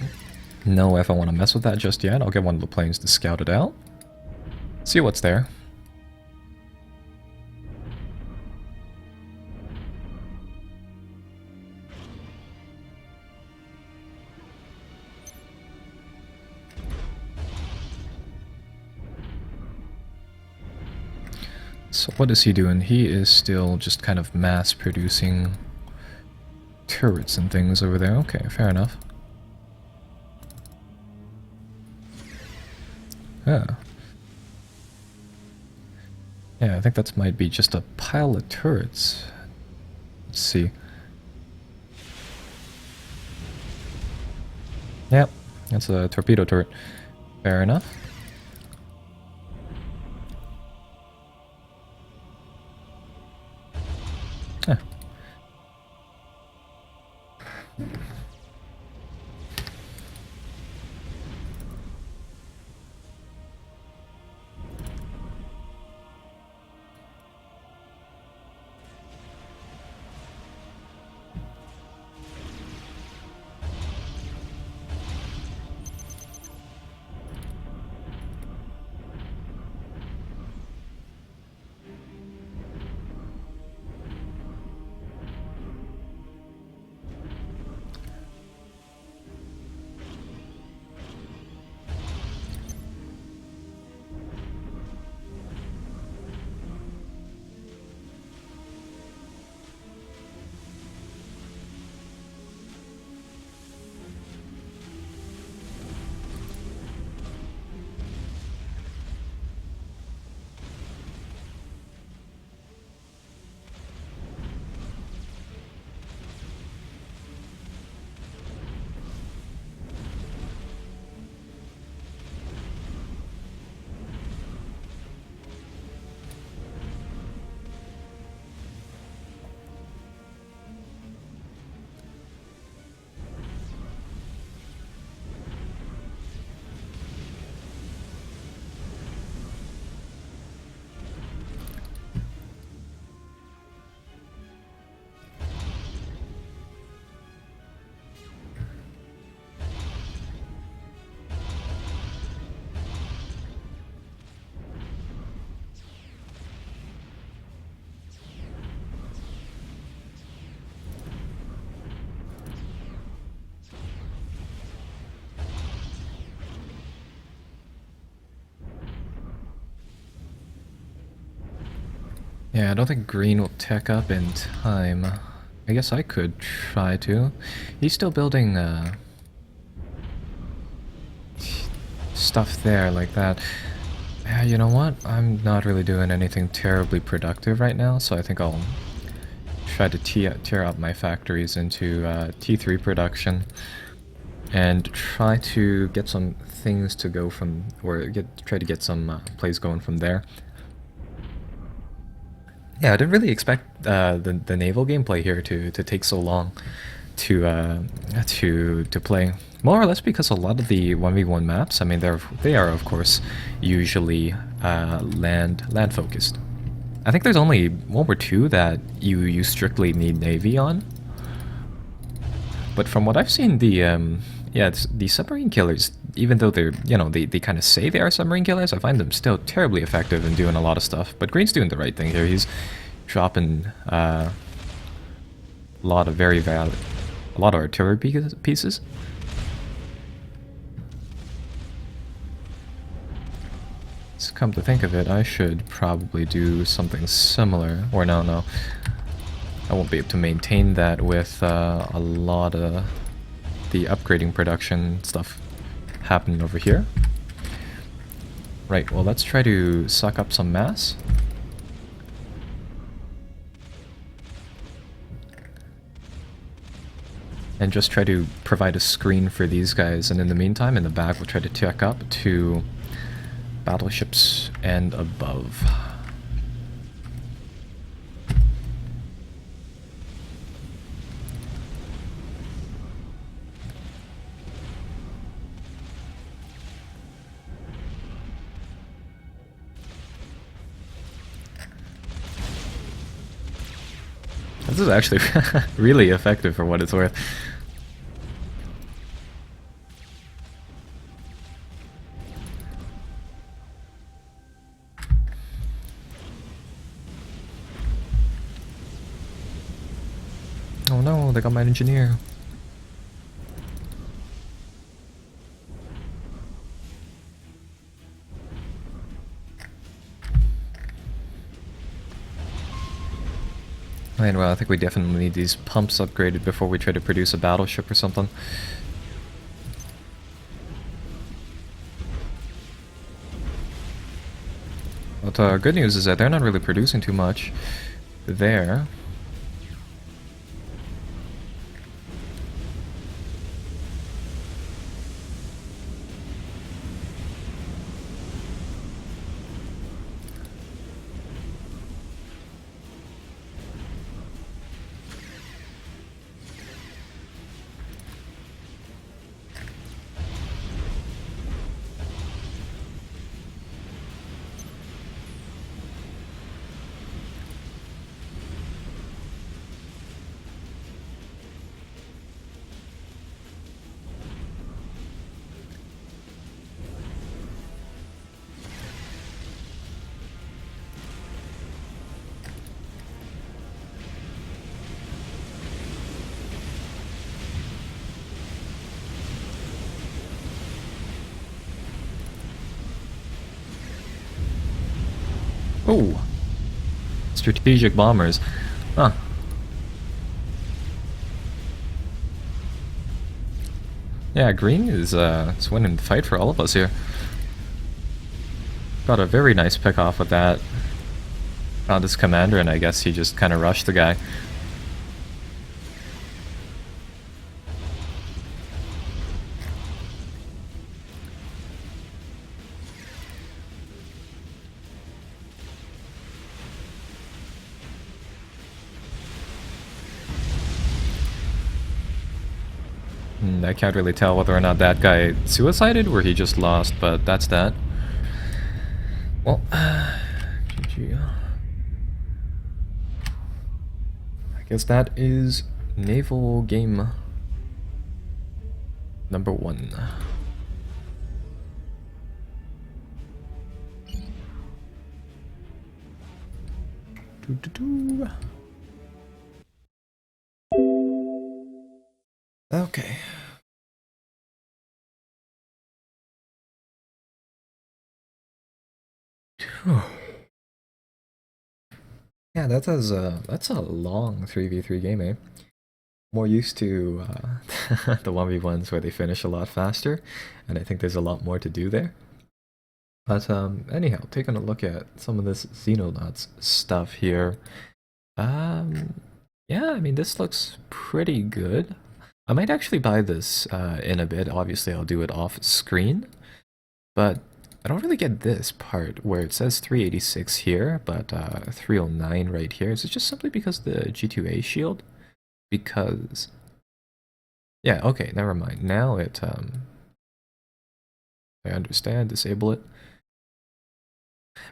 know if I want to mess with that just yet. I'll get one of the planes to scout it out. See what's there. So what is he doing? He is still just kind of mass producing turrets and things over there. Okay, fair enough. Yeah. Yeah, I think that might be just a pile of turrets. Let's see. Yep, that's a torpedo turret. Fair enough. Huh. Yeah, I don't think green will tech up in time. I guess I could try to. He's still building stuff there like that. Yeah, you know what? I'm not really doing anything terribly productive right now, so I think I'll try to tear up my factories into T3 production and try to get some things to go from, or try to get some plays going from there. Yeah, I didn't really expect the naval gameplay here to take so long to play. More or less because a lot of the 1v1 maps, I mean, they are of course usually land focused. I think there's only one or two that you strictly need navy on. But from what I've seen, the submarine killers, even though they're, you know, they kind of say they are submarine killers, I find them still terribly effective in doing a lot of stuff. But Green's doing the right thing here. He's dropping a lot of a lot of artillery pieces. So come to think of it, I should probably do something similar. Or no. I won't be able to maintain that with a lot of the upgrading production stuff happening over here. Right, well, let's try to suck up some mass. And just try to provide a screen for these guys, and in the meantime, in the back, we'll try to check up to battleships and above. This is actually really effective for what it's worth. Oh no, they got my engineer. Man, well, I think we definitely need these pumps upgraded before we try to produce a battleship or something. But good news is that they're not really producing too much there. Oh! Strategic bombers. Huh. Yeah, green is winning the fight for all of us here. Got a very nice pick off with that. Found his commander, and I guess he just kind of rushed the guy. I can't really tell whether or not that guy suicided or he just lost, but that's that. Well, GG. I guess that is naval game number 1. Okay. Yeah, that's a long 3v3 game, eh? More used to the 1v1s where they finish a lot faster, and I think there's a lot more to do there. But anyhow, taking a look at some of this Xenonauts stuff here. Yeah, I mean, this looks pretty good. I might actually buy this in a bit. Obviously, I'll do it off screen, but I don't really get this part where it says 386 here, but 309 right here. Is it just simply because the G2A shield? Because, yeah, okay, never mind. Now it, I understand, disable it.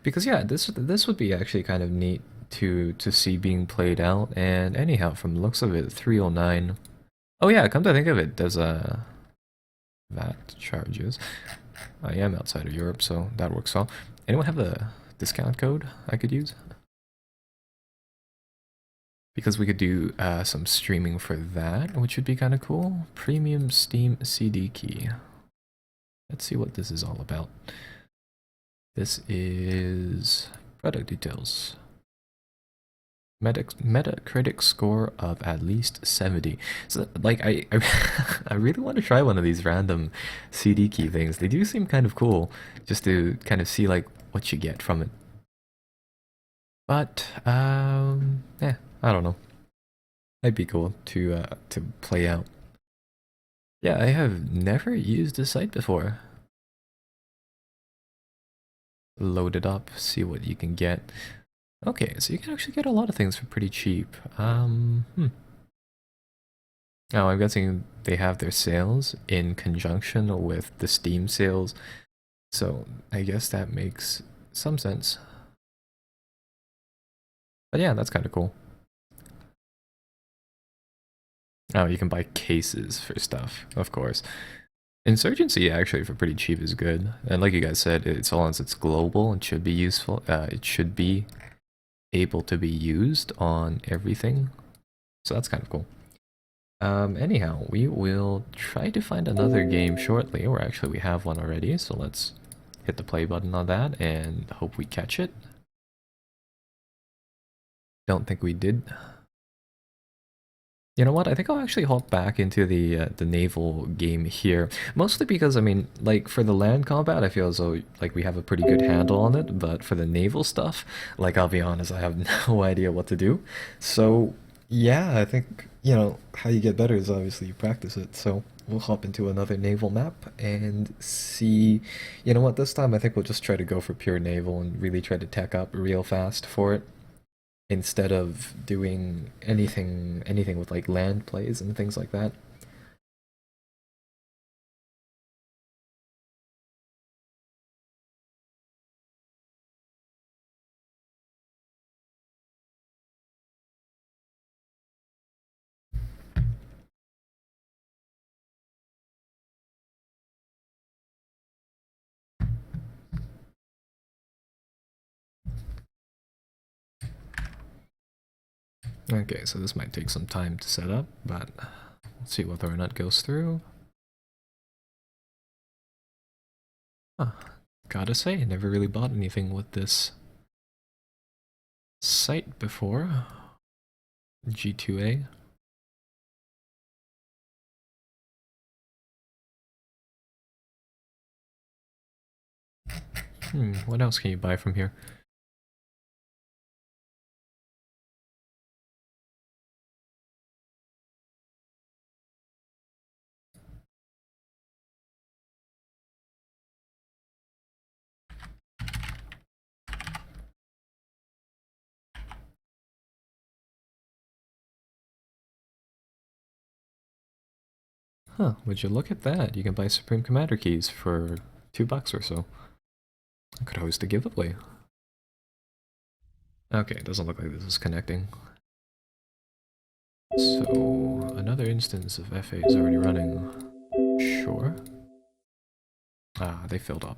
Because yeah, this would be actually kind of neat to see being played out. And anyhow, from the looks of it, 309. Oh yeah, come to think of it, there's a VAT charges. I am outside of Europe, so that works well. Anyone have a discount code I could use? Because we could do some streaming for that, which would be kind of cool. Premium Steam CD key. Let's see what this is all about. This is product details. Metacritic score of at least 70. So, like, I really want to try one of these random CD key things. They do seem kind of cool, just to kind of see like what you get from it. But yeah, I don't know. Might be cool to play out. Yeah, I have never used this site before. Load it up, see what you can get. Okay, so you can actually get a lot of things for pretty cheap. Oh, I'm guessing they have their sales in conjunction with the Steam sales, so I guess that makes some sense. But yeah, that's kind of cool. Oh, you can buy cases for stuff, of course. Insurgency actually for pretty cheap is good, and like you guys said, it's all as it's global. It should be useful. It should be able to be used on everything, so that's kind of cool. Anyhow, we will try to find another game shortly, or actually we have one already, so let's hit the play button on that and hope we catch it. Don't think we did. You know what? I think I'll actually hop back into the naval game here, mostly because I mean, like for the land combat, I feel as though like we have a pretty good handle on it, but for the naval stuff, like I'll be honest, I have no idea what to do. So yeah, I think you know how you get better is obviously you practice it. So we'll hop into another naval map and see. You know what? This time I think we'll just try to go for pure naval and really try to tech up real fast for it instead of doing anything with like land plays and things like that. Okay, so this might take some time to set up, but let's see whether or not it goes through. Huh. Gotta say, I never really bought anything with this site before. G2A. What else can you buy from here? Huh, would you look at that? You can buy Supreme Commander keys for $2 or so. I could host a giveaway. Okay, it doesn't look like this is connecting. So, another instance of FA is already running. Sure. Ah, they filled up.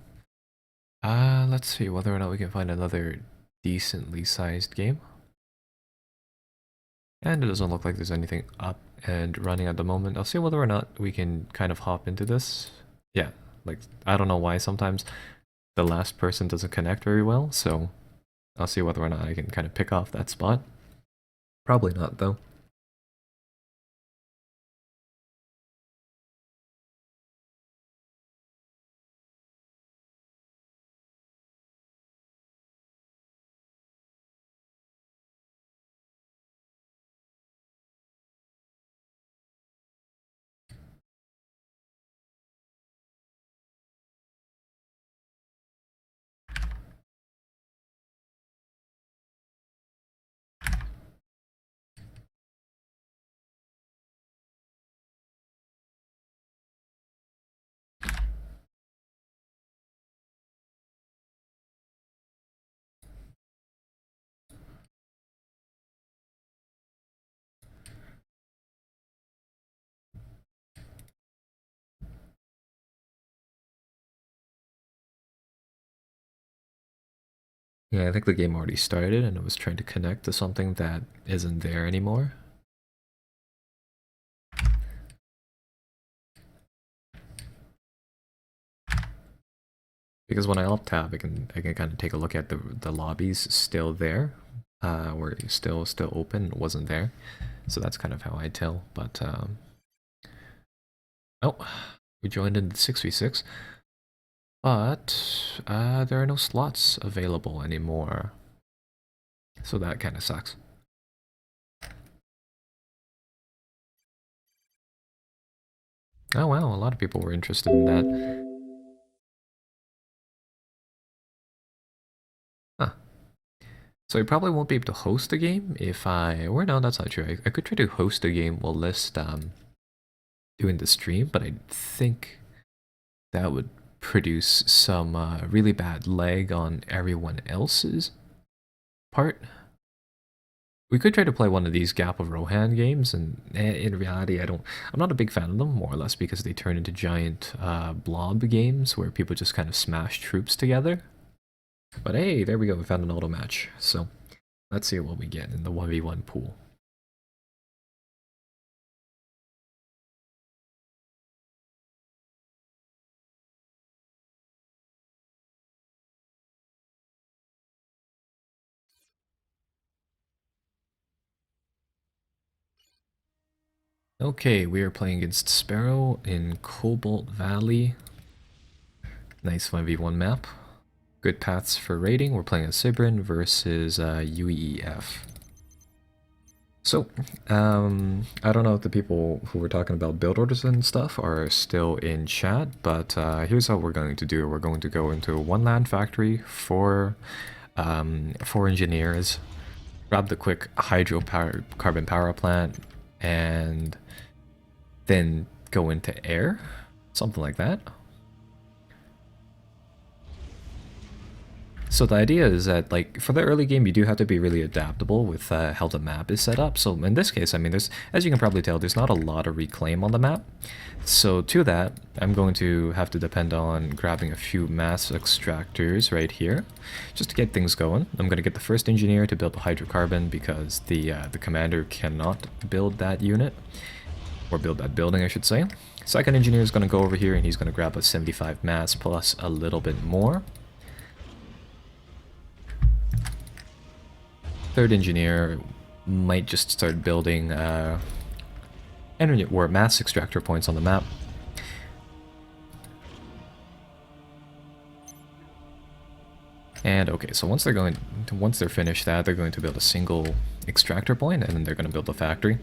Let's see whether or not we can find another decently sized game. And it doesn't look like there's anything up and running at the moment. I'll see whether or not we can kind of hop into this. Yeah, like, I don't know why sometimes the last person doesn't connect very well, so I'll see whether or not I can kind of pick off that spot. Probably not, though. Yeah, I think the game already started and it was trying to connect to something that isn't there anymore. Because when I alt tab, I can kind of take a look at the lobbies still there, where it's still open. It wasn't there, so that's kind of how I tell. But oh, we joined in the 6v6, but there are no slots available anymore, so that kind of sucks. Oh wow, a lot of people were interested in that. Huh. So I probably won't be able to host a game if or no, that's not true. I could try to host a game while list doing the stream, but I think that would produce some really bad lag on everyone else's part. We could try to play one of these Gap of Rohan games, and in reality, I'm not a big fan of them, more or less because they turn into giant blob games where people just kind of smash troops together. But hey, there we go, we found an auto match. So let's see what we get in the 1v1 pool. Okay, we are playing against Sparrow in Cobalt Valley. Nice 1v1 map. Good paths for raiding. We're playing a Sibrin versus UEF. So, I don't know if the people who were talking about build orders and stuff are still in chat, but here's how we're going to do. We're going to go into one land factory, four engineers, grab the quick hydrocarbon power plant, and then go into air, something like that. So the idea is that, like, for the early game, you do have to be really adaptable with how the map is set up. So in this case, I mean, there's, as you can probably tell, there's not a lot of reclaim on the map. So to that, I'm going to have to depend on grabbing a few mass extractors right here, just to get things going. I'm going to get the first engineer to build the hydrocarbon because the commander cannot build that unit, or build that building, I should say. Second engineer is going to go over here and he's going to grab a 75 mass plus a little bit more. Third engineer might just start building energy or mass extractor points on the map. And okay, so once they're finished that, they're going to build a single extractor point, and then they're going to build a factory.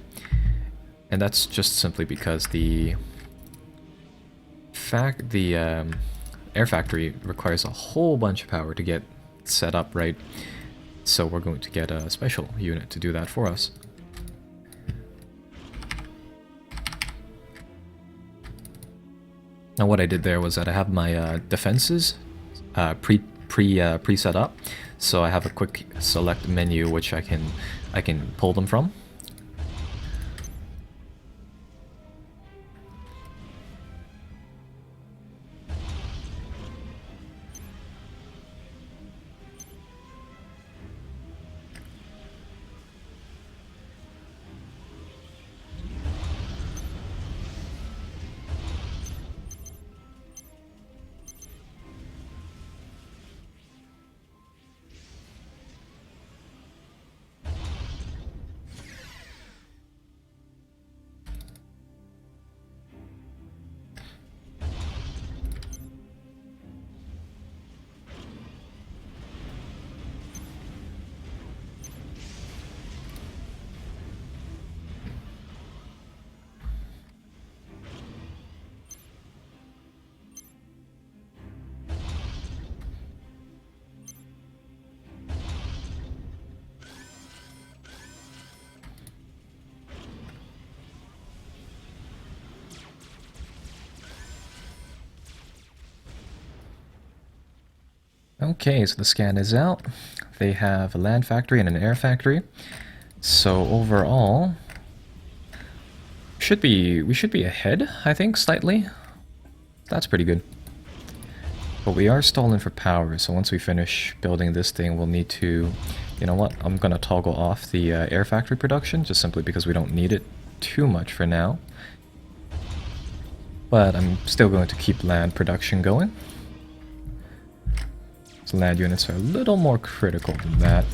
And that's just simply because the air factory requires a whole bunch of power to get set up right. So we're going to get a special unit to do that for us. Now what I did there was that I have my defenses pre-set up, so I have a quick select menu which I can pull them from. Okay, so the scan is out. They have a land factory and an air factory. So overall, we should be ahead, I think, slightly. That's pretty good. But we are stalling for power, so once we finish building this thing, we'll need to... You know what? I'm gonna toggle off the air factory production, just simply because we don't need it too much for now. But I'm still going to keep land production going. So land units are a little more critical than that.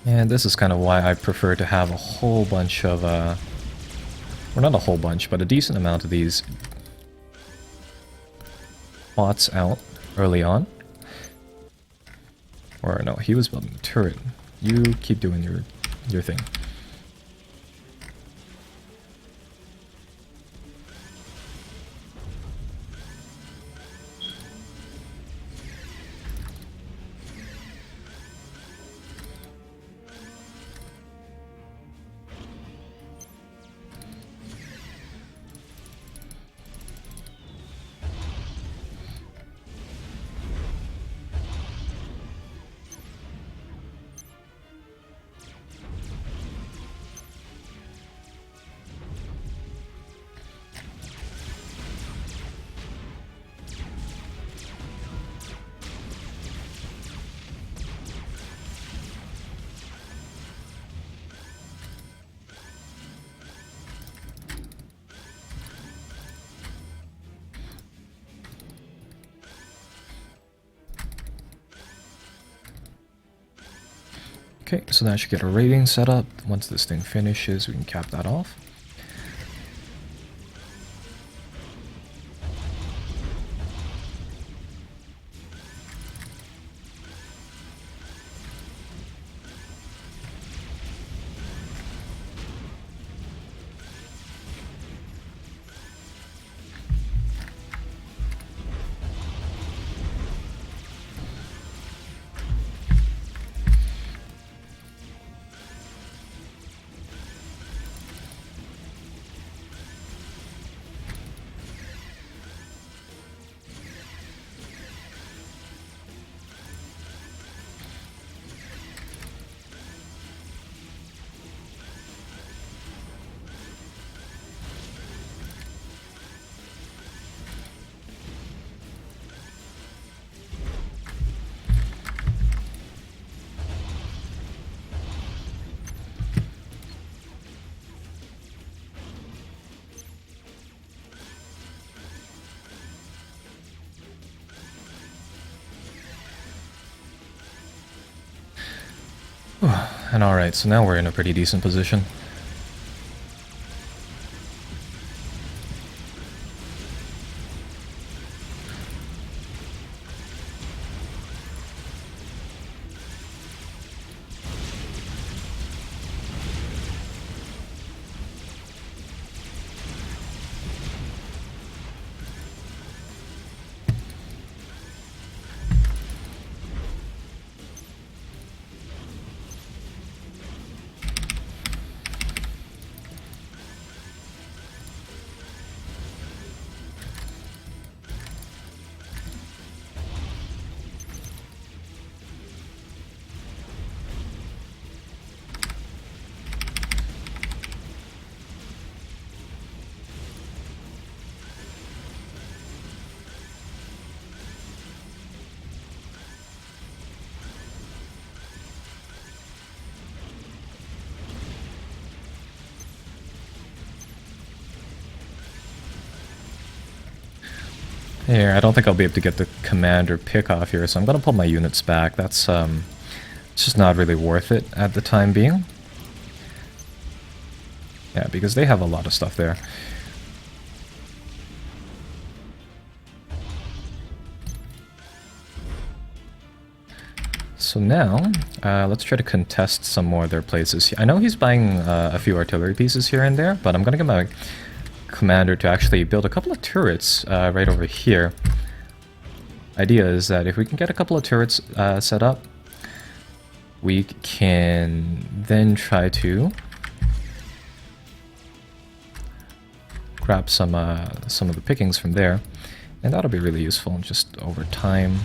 And this is kind of why I prefer to have a whole bunch of, well, not a whole bunch, but a decent amount of these bots out early on. Or no, he was building the turret. You keep doing your thing. Okay, so that should get a rating set up. Once this thing finishes, we can cap that off. And alright, so now we're in a pretty decent position. Here, I don't think I'll be able to get the commander pick off here, so I'm gonna pull my units back. That's, it's just not really worth it at the time being. Yeah, because they have a lot of stuff there. So now, let's try to contest some more of their places. I know he's buying a few artillery pieces here and there, but I'm gonna get my commander to actually build a couple of turrets right over here. Idea is that if we can get a couple of turrets set up, we can then try to grab some of the pickings from there, and that'll be really useful just over time.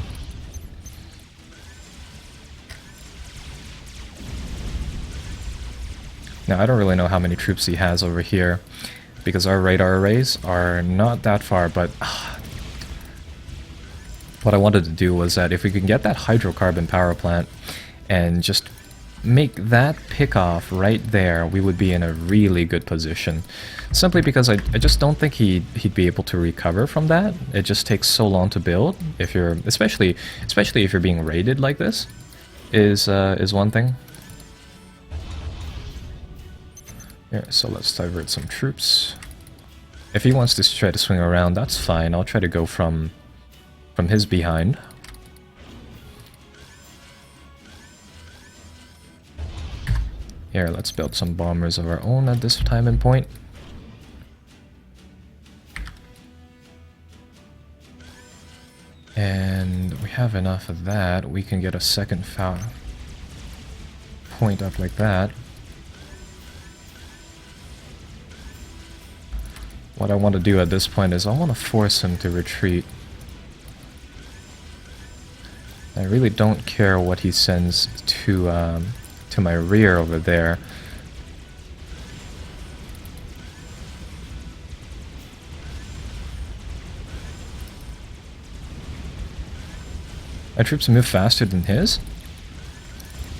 Now I don't really know how many troops he has over here, because our radar arrays are not that far, but what I wanted to do was that if we could get that hydrocarbon power plant and just make that pick off right there, we would be in a really good position. Simply because I just don't think he'd be able to recover from that. It just takes so long to build. If you're especially if you're being raided like this, is one thing. Yeah, so let's divert some troops. If he wants to try to swing around, that's fine. I'll try to go from his behind. Here, let's build some bombers of our own at this time and point. And we have enough of that. We can get a second point up like that. What I want to do at this point is I want to force him to retreat. I really don't care what he sends to my rear over there. My troops move faster than his.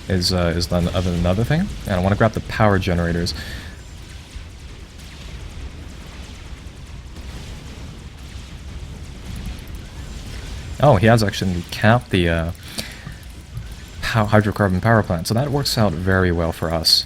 Is another thing. And I want to grab the power generators. Oh, he has actually capped the hydrocarbon power plant, so that works out very well for us.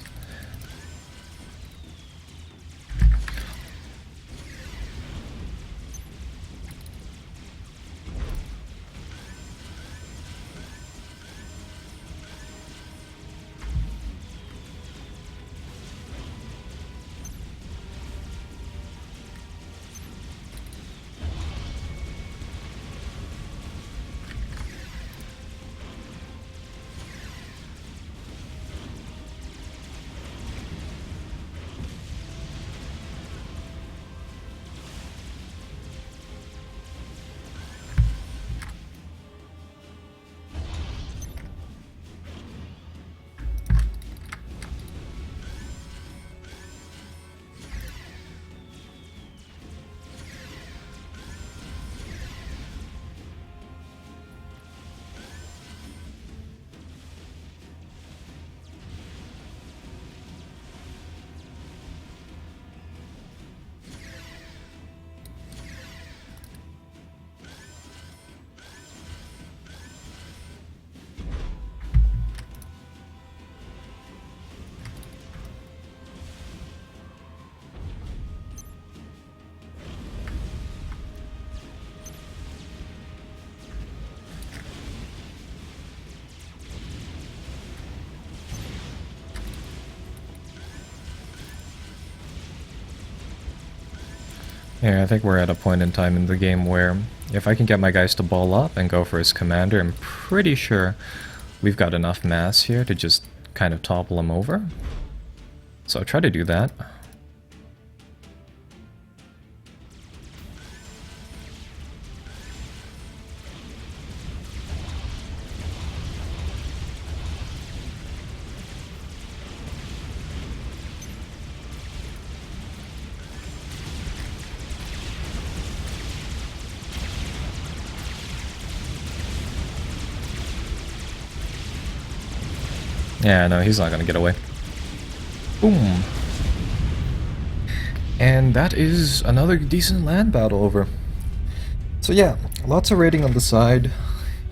Yeah, I think we're at a point in time in the game where if I can get my guys to ball up and go for his commander, I'm pretty sure we've got enough mass here to just kind of topple him over. So I'll try to do that. Yeah, no, he's not gonna get away. Boom! And that is another decent land battle over. So yeah, lots of raiding on the side,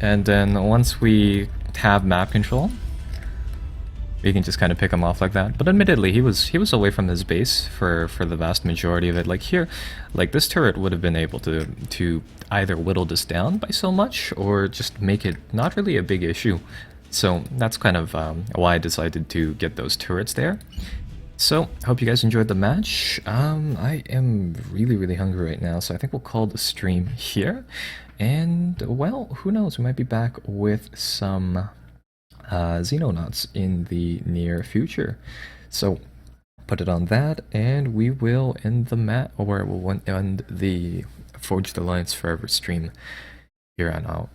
and then once we have map control, we can just kind of pick him off like that. But admittedly, he was away from his base for the vast majority of it. Like here, like this turret would have been able to either whittle this down by so much, or just make it not really a big issue. So that's kind of why I decided to get those turrets there. So, hope you guys enjoyed the match. I am really hungry right now, so I think we'll call the stream here. And, well, who knows, we might be back with some Xenonauts in the near future. So, put it on that, and we will end the we'll end the Forged Alliance Forever stream here on out.